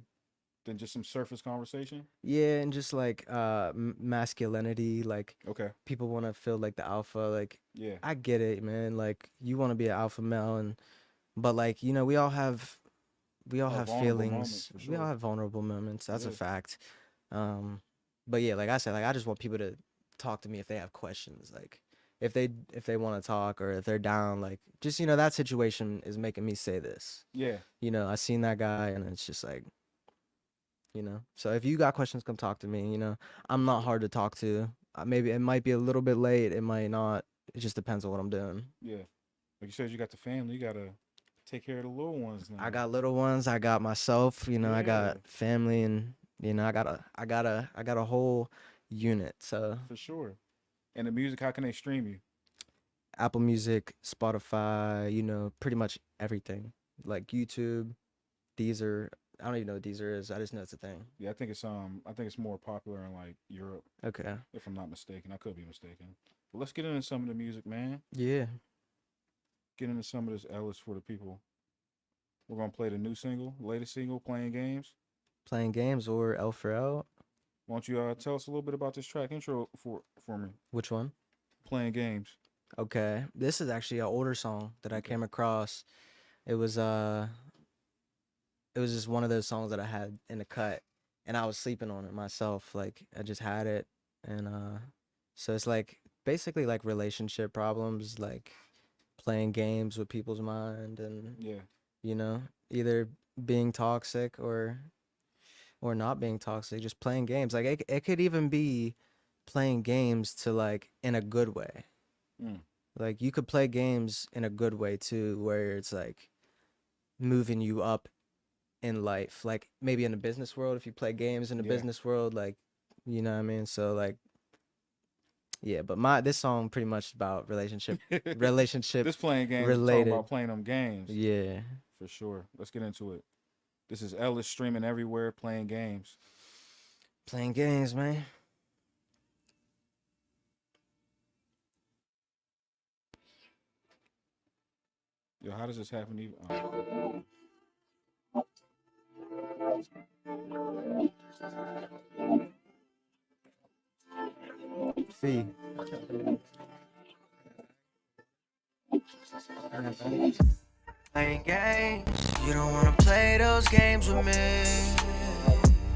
just some surface conversation? yeah, and just like masculinity, like Okay. people want to feel like the alpha. Like Yeah. I get it, man. Like you want to be an alpha male, and but like you know, we all have Vulnerable moments feelings. for We all sure. have vulnerable moments. That's a Yeah. fact. Um, but yeah, like I said, like I just want people to talk to me if they have questions. Like if they want to talk or if they're down, like just you know that situation is making me say this. Yeah. You know, I seen that guy and it's just like, you know. So if you got questions, come talk to me. You know, I'm For not sure. hard to talk to. Maybe it might be a little bit late. It might not. It just depends on what I'm doing. Yeah. Like you said, you got the family. You gotta take care of the little ones I now. got little ones. I got myself. You know, I Yeah, got family, and you know, I got a whole unit. So for sure. And the music, how can they stream you? Apple Music, Spotify, you know, pretty much everything. Like YouTube, Deezer. I don't even know what Deezer is. I just know it's a thing. Yeah, I think it's more popular in like Europe, Okay. if I'm not mistaken. I could be mistaken. But let's get into some of the music, man. Yeah. Get into some of this Ellis for the people. We're gonna play the new single, latest single, Playing Games. Playing games or L for L. Why don't you tell us a little bit about this track intro for me? Which one? Playing Games. Okay. This is actually an older song that I Okay. came across. It was uh it was just one of those songs that I had in the cut and I was sleeping on it myself. Like I just had it and so it's like basically like relationship problems, like playing games with people's mind and Yeah. you know, either being toxic or not being toxic, just playing games. Like it could even be playing games to like in a good way. Mm. Like you could play games in a good way too, where it's like moving you up in life. Like maybe in the business world, if you play games in the Yeah. business world, like you know what I mean? So like yeah, but this song pretty much about relationship This playing games is talking related. about playing them games. Yeah. For sure. Let's get into it. This is Ellis streaming everywhere, playing games. Playing games, man. Yo, how does this happen? Even? Fee. Playing games, you don't wanna play those games with me.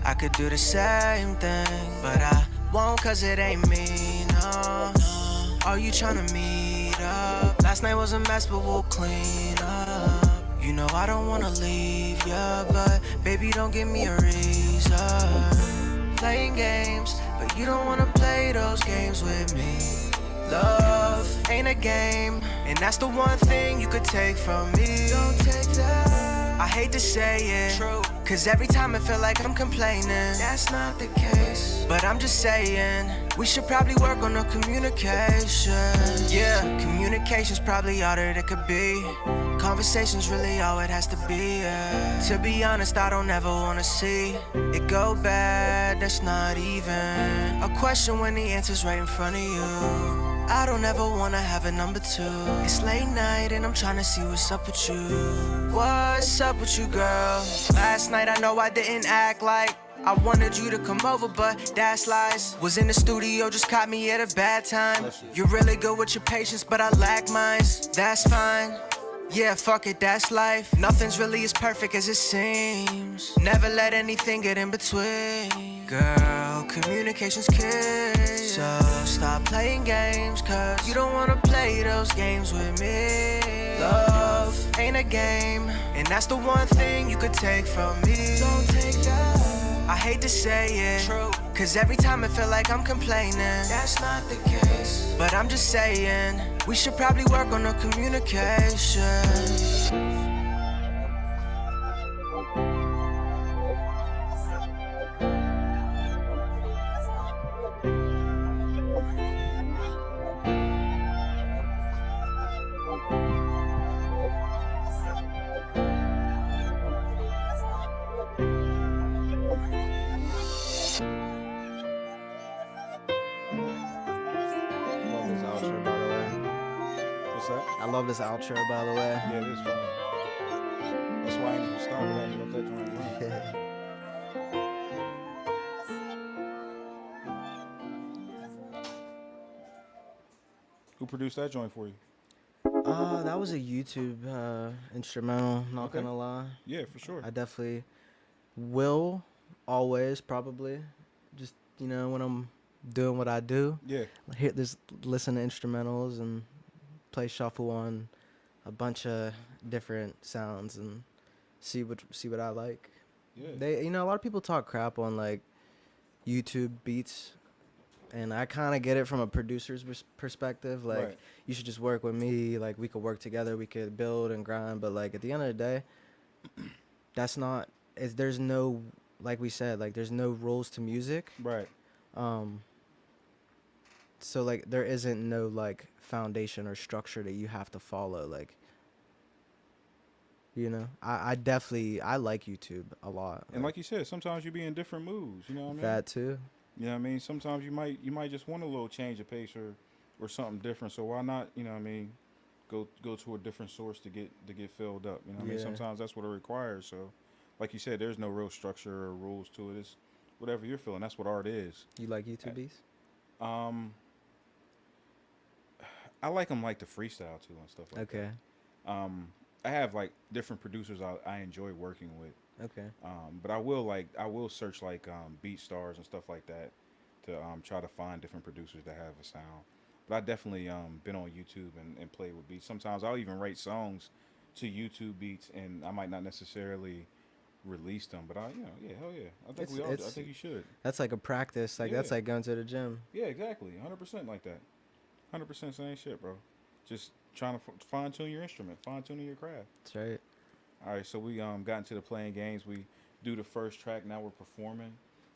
I could do the same thing, but I won't, cause it ain't me, no. Are you tryna meet up? Last night was a mess, but we'll clean up. You know I don't wanna leave ya, but baby, don't give me a reason. Playing games, but you don't wanna play those games with me. Love ain't a game, and that's the one thing you could take from me. Don't take that. I hate to say it, true, cause every time I feel like I'm complaining. That's not the case, but I'm just saying we should probably work on the communication. Yeah, communication's probably all that it could be. Conversation's really all it has to be, yeah. To be honest, I don't ever wanna see it go bad, that's not even a question when the answer's right in front of you. I don't ever wanna have a number two. It's late night and I'm tryna see what's up with you. What's up with you, girl? Last night I know I didn't act like I wanted you to come over, but that's lies. Was in the studio, just caught me at a bad time. You're really good with your patience, but I lack mine. That's fine. Yeah, fuck it, that's life. Nothing's really as perfect as it seems. Never let anything get in between. Girl, communication's key. So stop playing games, cause you don't wanna play those games with me. Love ain't a game, and that's the one thing you could take from me. Don't take that. I hate to say it, true, cause every time I feel like I'm complaining. That's not the case, but I'm just saying we should probably work on the communication. I love this outro, by the way. Yeah, it is fun. That's why I ain't even started that. Let that joint run. Who produced that joint for you? That was a YouTube instrumental, not gonna lie. Yeah, for sure. I definitely will always probably just, you know, when I'm doing what I do. Yeah. Listen to instrumentals and play shuffle on a bunch of different sounds and see what I like. Yeah. They, you know, a lot of people talk crap on like YouTube beats, and I kind of get it from a producer's perspective. Like, right. You should just work with me. Like, we could work together. We could build and grind. But like at the end of the day, that's not. There's no, like we said, like there's no rules to music. Right. So like there isn't no like foundation or structure that you have to follow. Like, you know, I definitely like YouTube a lot. And like you said, sometimes you be in different moods. You know what I mean? That too. You know what I mean? Sometimes you might just want a little change of pace or something different. So why not? You know what I mean? Go to a different source to get filled up. You know what I mean? Sometimes that's what it requires. So, like you said, there's no real structure or rules to it. It's whatever you're feeling. That's what art is. You like YouTube beats? I like them like the freestyle too and stuff like that. Okay. I have like different producers I enjoy working with. Okay. But I will search like beat stars and stuff like that to try to find different producers that have a sound. But I definitely been on YouTube and played with beats. Sometimes I'll even write songs to YouTube beats, and I might not necessarily release them. But hell yeah. I think you should. That's like a practice. Like that's like going to the gym. Yeah, exactly. 100% like that. 100% same shit, bro. Just trying to fine tune your instrument, fine tuning your craft. That's right. All right, so we got into the playing games. We do the first track. Now we're performing.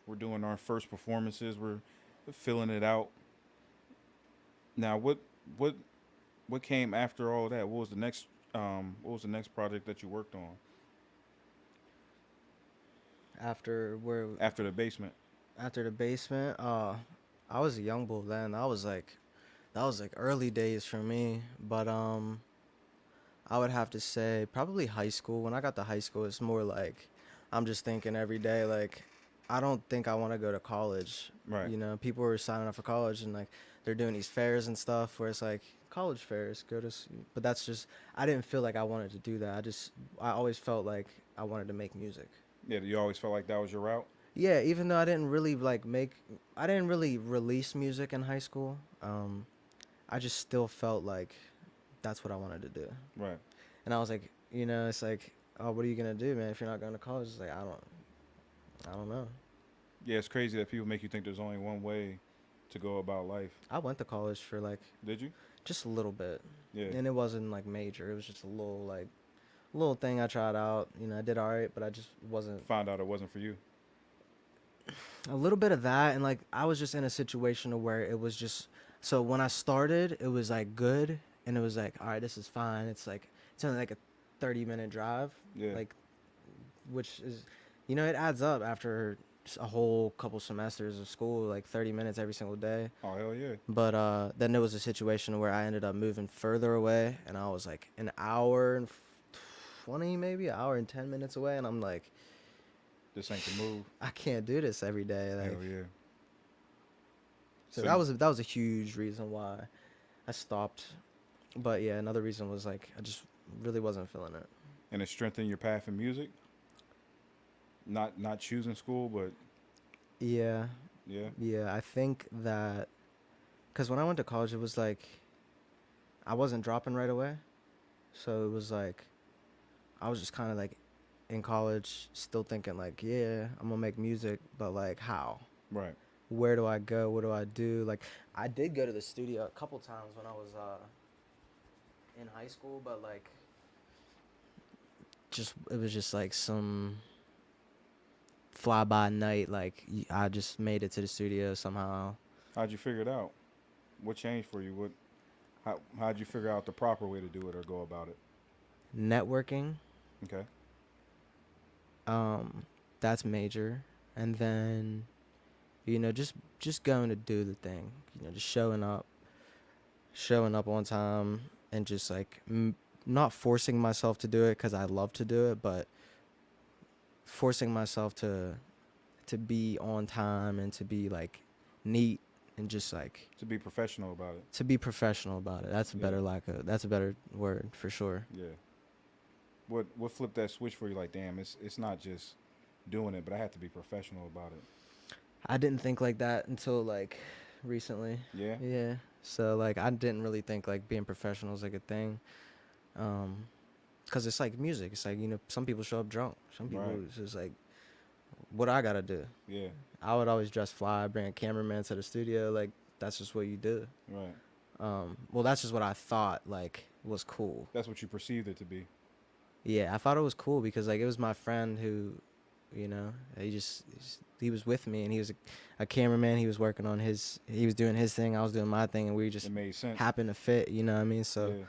We're doing our first performances. We're filling it out. Now, what came after all that? What was the next project that you worked on? After the basement. After the basement, I was a young bull then. That was like early days for me. But I would have to say probably high school. When I got to high school, it's more like I'm just thinking every day, like, I don't think I want to go to college. Right. You know, people were signing up for college and like they're doing these fairs and stuff where it's like college fairs, but that's just, I didn't feel like I wanted to do that. I always felt like I wanted to make music. Yeah, you always felt like that was your route. Yeah, even though I didn't really release music in high school. I just still felt like that's what I wanted to do. Right. And I was like, it's like, oh, what are you gonna do, man? If you're not going to college, it's like, I don't know. Yeah, it's crazy that people make you think there's only one way to go about life. I went to college for like Did you? just a little bit, Yeah. and it wasn't like major. It was just a little thing I tried out. I did all right, but I just wasn't. Found out it wasn't for you. A little bit of that, and like I was just in a situation where it was just. So when I started, it was like good, and it was like, all right, this is fine. It's only like a 30-minute drive, Yeah. like, which is, it adds up after a whole couple semesters of school, like 30 minutes every single day. Oh hell yeah. But then there was a situation where I ended up moving further away, and I was like an hour and 20, maybe an hour and 10 minutes away, and I'm like, This ain't the move. I can't do this every day. Like, Hell yeah. so that was a huge reason why I stopped. But yeah, another reason was like I just really wasn't feeling it. And it strengthened your path in music. Not choosing school, but Yeah, yeah. I think that because when I went to college, it was like I wasn't dropping right away, so it was like I was just kind of like in college, still thinking like, yeah, I'm gonna make music, but like how? Right. Where do I go? What do I do? Like I did go to the studio a couple times when I was in high school, but like it was just like some fly by night. Like I just made it to the studio somehow. How'd you figure it out? What changed for you? How'd you figure out the proper way to do it or go about it? Networking, Okay. that's major, and then just going to do the thing. Just showing up on time, and just like not forcing myself to do it because I love to do it, but forcing myself to be on time and to be like neat and just like To be professional about it. to be professional about it. That's a Yeah. that's a better word for sure. Yeah. What flipped that switch for you? Like, damn, it's not just doing it, but I have to be professional about it. I didn't think like that until like recently. Yeah. Yeah. So like I didn't really think like being professional is like a thing. 'Cause it's like music. It's like, some people show up drunk. Some people Right. it's just like, what I gotta do? Yeah. I would always dress fly, bring a cameraman to the studio. Like that's just what you do. Right. Well, that's just what I thought like was cool. That's what you perceived it to be. Yeah, I thought it was cool because like it was my friend who, he was with me, and he was a cameraman. He was working on he was doing his thing. I was doing my thing, and we just It made sense. happened to fit. You know what I mean? So Yeah.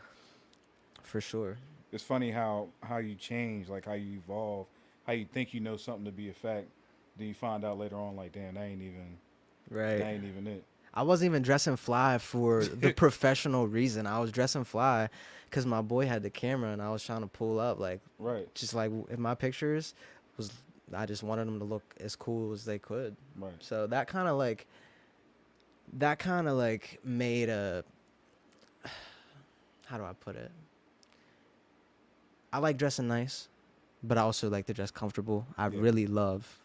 for sure. It's funny how you change, like how you evolve, how you think you know something to be a fact, then you find out later on, like, damn, that ain't even it. I wasn't even dressing fly for the professional reason. I was dressing fly because my boy had the camera, and I was trying to pull up like Right. just like in my pictures was. I just wanted them to look as cool as they could. Right. So that kind of like made a, how do I put it? I like dressing nice, but I also like to dress comfortable. I Yeah. really love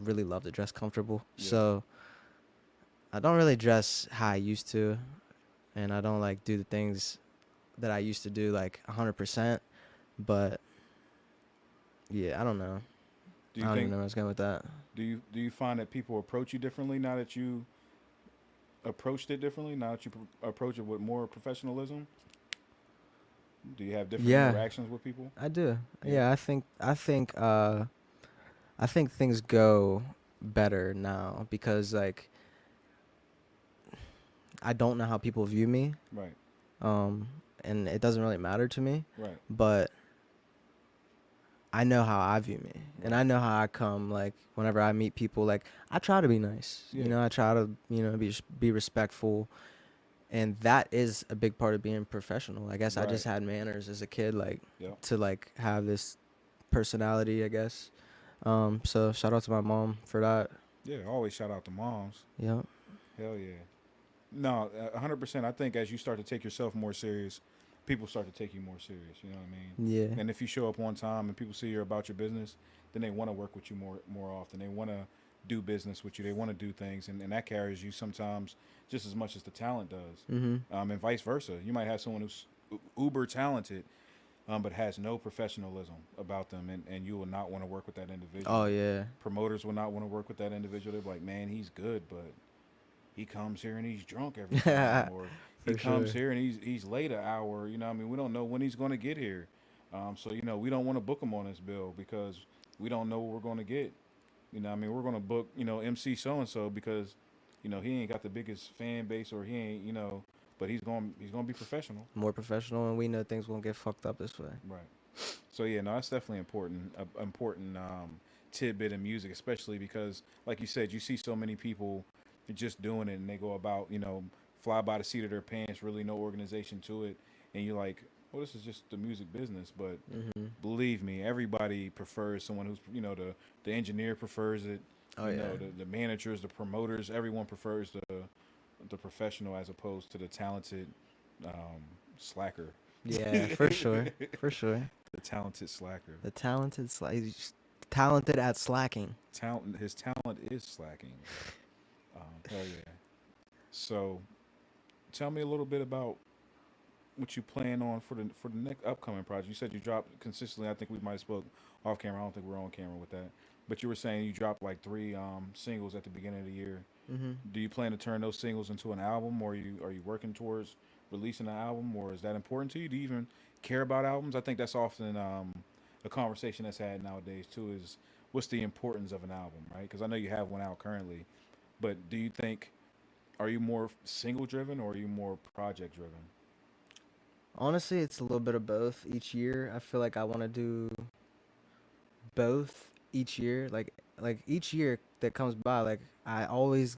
to dress comfortable. Yeah. So I don't really dress how I used to, and I don't like do the things that I used to do like 100%. But yeah, I don't know. Do I you don't even think know where I was going with that. do you find that people approach you differently now that you approached it differently? Now that you approach it with more professionalism? Do you have different Yeah. interactions with people? I do. Yeah. Yeah, I think things go better now because like I don't know how people view me, Right. and it doesn't really matter to me, Right. but I know how I view me, and Right. I know how I come. Like whenever I meet people, like I try to be nice. Yeah. I try to be respectful, and that is a big part of being professional. I guess I just Right. had manners as a kid, like Yep. to like have this personality, I guess. So shout out to my mom for that. Yeah. Always shout out to moms. Yeah. Hell yeah. No, 100%. I think as you start to take yourself more serious, people start to take you more serious. You know what I mean? Yeah. And if you show up on time and people see you're about your business, then they want to work with you more often. They want to do business with you. They want to do things, and that carries you sometimes just as much as the talent does, Mm-hmm. and vice versa. You might have someone who's uber talented, but has no professionalism about them, and you will not want to work with that individual. Oh yeah. Promoters will not want to work with that individual. They're like, man, he's good, but he comes here and he's drunk every time, or he For comes sure. here and he's late an hour. You know, what I mean, we don't know when he's going to get here. So we don't want to book him on this bill because we don't know what we're going to get. You know, what I mean, we're going to book MC so and so because he ain't got the biggest fan base or he ain't but he's going to be professional. More professional, and we know things won't get fucked up this way. Right. So yeah, no, that's definitely important. Important tidbit in music, especially because, like you said, you see so many people just doing it and they go about, fly by the seat of their pants, really no organization to it, and you're like, well, this is just the music business. But Mm-hmm. believe me, everybody prefers someone who's, the engineer prefers it, Oh yeah. the managers, the promoters, everyone prefers the professional as opposed to the talented slacker. Yeah, for sure. For sure. The talented slacker. The talented he's talented at slacking. His talent is slacking. Hell yeah. So, tell me a little bit about what you plan on for the next upcoming project. You said you dropped consistently. I think we might have spoke off camera. I don't think we're on camera with that. But you were saying you dropped like three singles at the beginning of the year. Mm-hmm. Do you plan to turn those singles into an album, or are you working towards releasing an album, or is that important to you? Do you even care about albums? I think that's often a conversation that's had nowadays too. Is what's the importance of an album, right? Because I know you have one out currently, but do you think are you more single driven or are you more project driven? Honestly, it's a little bit of both each year. I feel like I want to do both each year. Like each year that comes by, like I always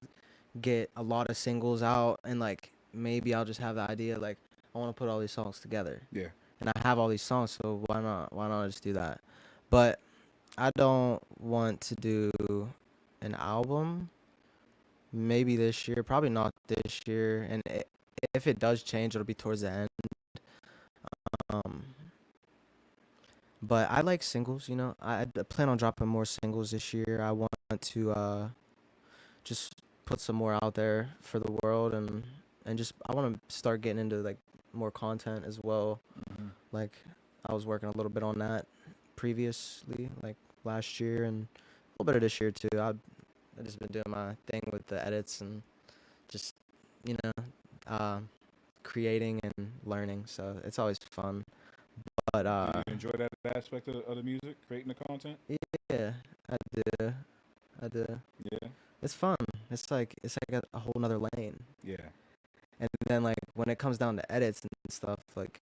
get a lot of singles out, and like maybe I'll just have the idea like I want to put all these songs together, Yeah. and I have all these songs, so why not just do that? But I don't want to do an album. Maybe this year, probably not this year, and if it does change, it'll be towards the end. Um, but I like singles, you know. I plan on dropping more singles this year. I want to just put some more out there for the world, and just I want to start getting into like more content as well. Hmm. Like I was working a little bit on that previously, like last year, and a little bit of this year too. I just been doing my thing with the edits and just you know uh, creating and learning. So it's always fun. But Do you enjoy that aspect of the music, creating the content? yeah, I do. I do. Yeah. It's fun. It's like a whole nother lane. Yeah. And then like when it comes down to edits and stuff, like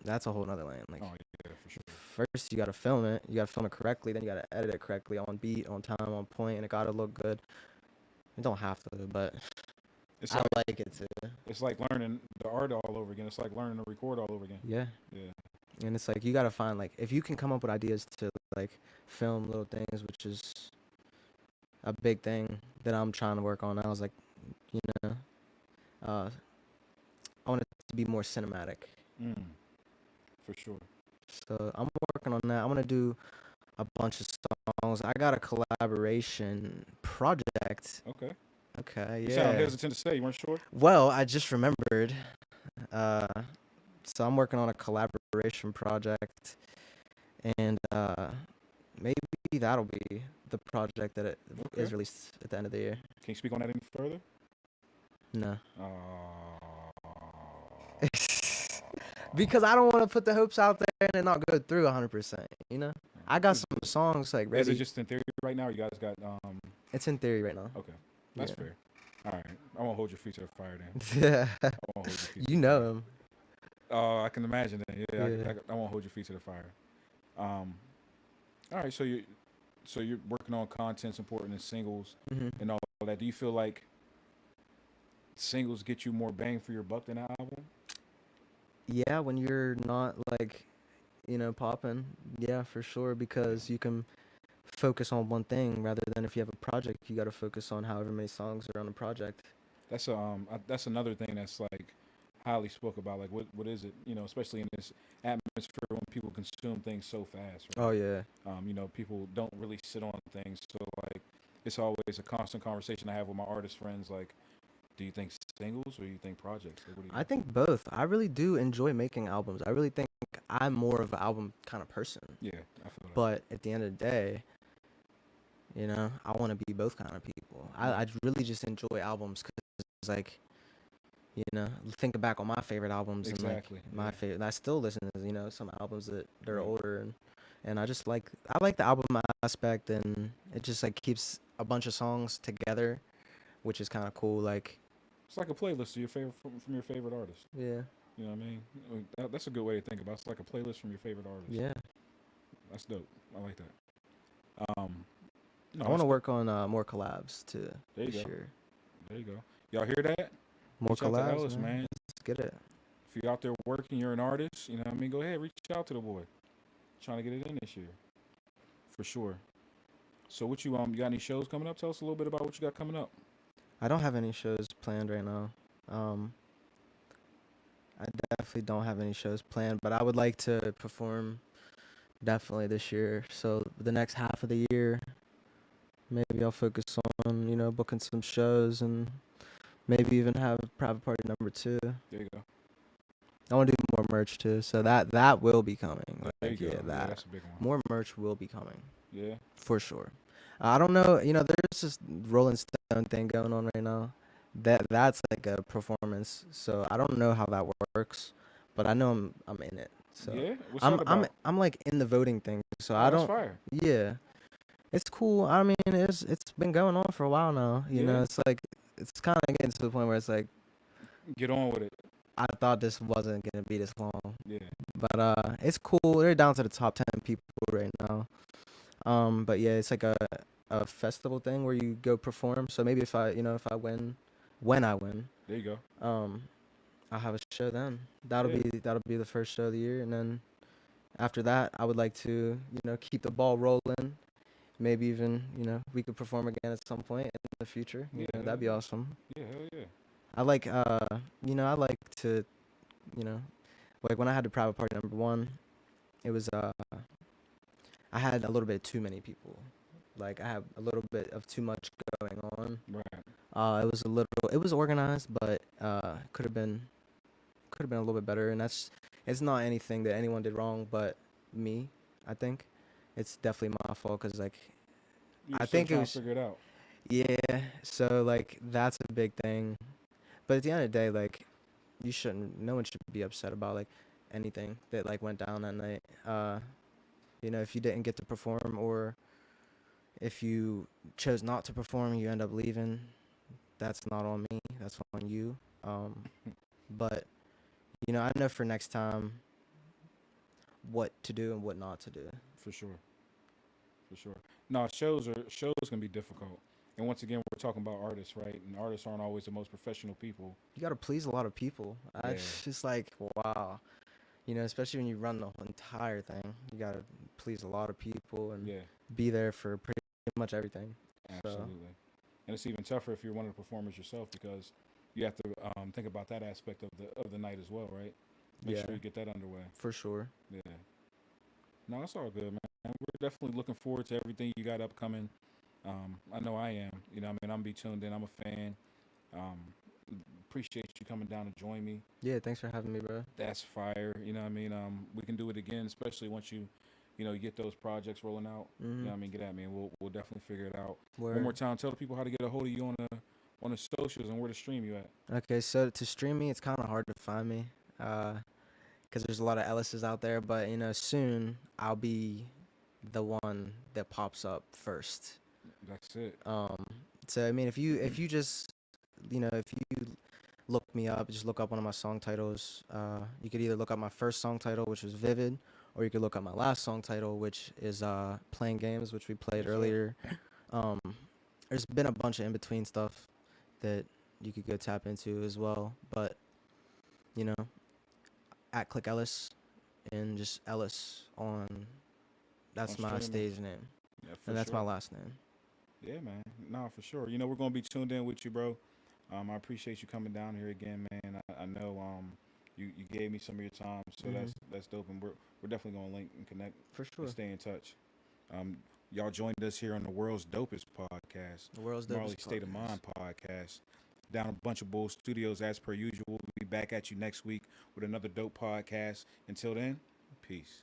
that's a whole nother lane. Like Oh yeah, for sure. first you gotta film it. You gotta film it correctly. Then you gotta edit it correctly, on beat, on time, on point, and it gotta look good. It don't have to, but It's I like like it too. it's like learning the art all over again. It's like learning to record all over again. Yeah. Yeah. And it's like you gotta find like if you can come up with ideas to like film little things, which is a big thing that I'm trying to work on. I was like, you know, uh, I want it to be more cinematic. Mm, for sure. So I'm working on that. I'm gonna do a bunch of songs. I got a collaboration project. Okay. Okay, You sound yeah. hesitant to say. You weren't sure. Well, I just remembered. Uh, so I'm working on a collaboration project, and maybe that'll be the project that it Okay. is released at the end of the year. Can you speak on that any further? No. Uh, Because I don't want to put the hopes out there and it not go through 100%, you know? I got is, some songs like is it ready. just in theory right now? Or you guys got It's in theory right now. Okay, that's Yeah. fair. All right, I won't hold your feet to the fire then. Yeah. I won't hold your feet. You know him. Oh, I can imagine that. Yeah, Yeah. I won't hold your feet to the fire. All right, so you're working on content's important in singles Hmm. and all that. Do you feel like singles get you more bang for your buck than an album? Yeah, when you're not like, popping. Yeah, for sure. Because you can focus on one thing rather than if you have a project, you got to focus on however many songs are on the project. that's another thing that's like highly spoke about. Like, what is it? You know, especially in this atmosphere when people consume things so fast, Oh right? yeah. You know, people don't really sit on things. So like, it's always a constant conversation I have with my artist friends. Like, do you think singles or you think projects? Like, what do you I think? think both. I really do enjoy making albums. I really think I'm more of an album kind of person. Yeah, I feel that. But at the end of the day, I want to be both kind of people. Yeah, I really just enjoy albums because, like, think back on my favorite albums and like exactly. my Yeah, favorite. I still listen to some albums that they're right. older and I like the album aspect and it just like keeps a bunch of songs together, which is kind of cool. Like, It's like a playlist of your favorite from your favorite artist. yeah, You know what I mean? That's a good way to think about it. It's like a playlist from your favorite artist. yeah. That's dope. I like that. No, I want that's to dope. work on more collabs too There you this go. year. There you go. Y'all hear that? More Reach out to collabs, Ellis, man. man. Let's get it. If you're out there working, you're an artist. You know what I mean? Go ahead, reach out to the boy. Trying to get it in this year, for sure. So, what you got any shows coming up? Tell us a little bit about what you got coming up. I don't have any shows planned right now. Um, I definitely don't have any shows planned, but I would like to perform definitely this year. So the next half of the year, maybe I'll focus on, booking some shows and maybe even have private party number 2. There you go. I want to do more merch too, so that will be coming. There you Like, go. yeah, Yeah, that that's a big one. more merch will be coming Yeah. for sure. I don't know, there's this Rolling Stone thing going on right now. That's like a performance, so I don't know how that works, but I know I'm in it. So Yeah. What's I'm that I'm about? I'm like in the voting thing, so Oh, I that's don't. fire. Yeah, it's cool. I mean, it's been going on for a while now. Yeah. It's like it's kind of getting to the point where it's like Get on with it. I thought this wasn't gonna be this long, Yeah. but it's cool. They're down to the top 10 people right now. But yeah, it's like a festival thing where you go perform. So maybe if I win, when I win, There you go. I'll have a show then. Yeah. That'll be the first show of the year, and then after that, I would like to keep the ball rolling. Maybe even we could perform again at some point in the future. Yeah. Hell That'd be yeah. awesome. Yeah. Hell yeah. I like I like to you know like when I had the private party number 1, it was I had a little bit too many people. Like I have a little bit of too much going on. Right. It was organized, but could have been a little bit better. And it's not anything that anyone did wrong, but me. I think it's definitely my fault because like You I still think it trying to was figure it out. yeah. So like that's a big thing. But at the end of the day, like no one should be upset about like anything that like went down that night. If you didn't get to perform or if you chose not to perform, you end up leaving. That's not on me. That's on you. But I know for next time what to do and what not to do. For sure. For sure. No, shows can be difficult. And once again, we're talking about artists, right? And artists aren't always the most professional people. You gotta please a lot of people. Yeah. It's just like wow. Especially when you run the whole entire thing, you gotta please a lot of people and Yeah. be there for pretty much everything. Absolutely. And it's even tougher if you're one of the performers yourself because you have to think about that aspect of the night as well, right? Make Yeah, sure you get that underway. for sure. Yeah. No, it's all good, man. We're definitely looking forward to everything you got upcoming. I know I am. I mean, I'm be tuned in. I'm a fan. Um, appreciate you coming down to join me. Yeah, thanks for having me, bro. That's fire. You know what I mean? We can do it again, especially once you get those projects rolling out. You know what I mean? Get at me and we'll definitely figure it out. Word. One more time, tell the people how to get a hold of you on the socials and where to stream you at. Okay, so to stream me, it's kind of hard to find me, because there's a lot of Ellis's out there. But soon I'll be the one that pops up first. That's it. So I mean, if you just, if you look me up, just look up one of my song titles. You could either look up my first song title, which was Vivid, or you could look up my last song title, which is Playing Games, which we played Yes, sir. earlier. There's been a bunch of in between stuff that you could go tap into as well, but at Click Ellis and just Ellis on. That's On my streaming. stage name, Yeah, for and that's sure. my last name. Yeah, man. No, for sure. We're gonna be tuned in with you, bro. I appreciate you coming down here again, man. I know you gave me some of your time, so Hmm. that's dope, and we're definitely gonna link and connect For and sure. stay in touch. Um, y'all joined us here on the world's dopest podcast, The world's Marley dopest State of podcast. Mind podcast. Down a bunch of Bull Studios as per usual. We'll be back at you next week with another dope podcast. Until then, peace.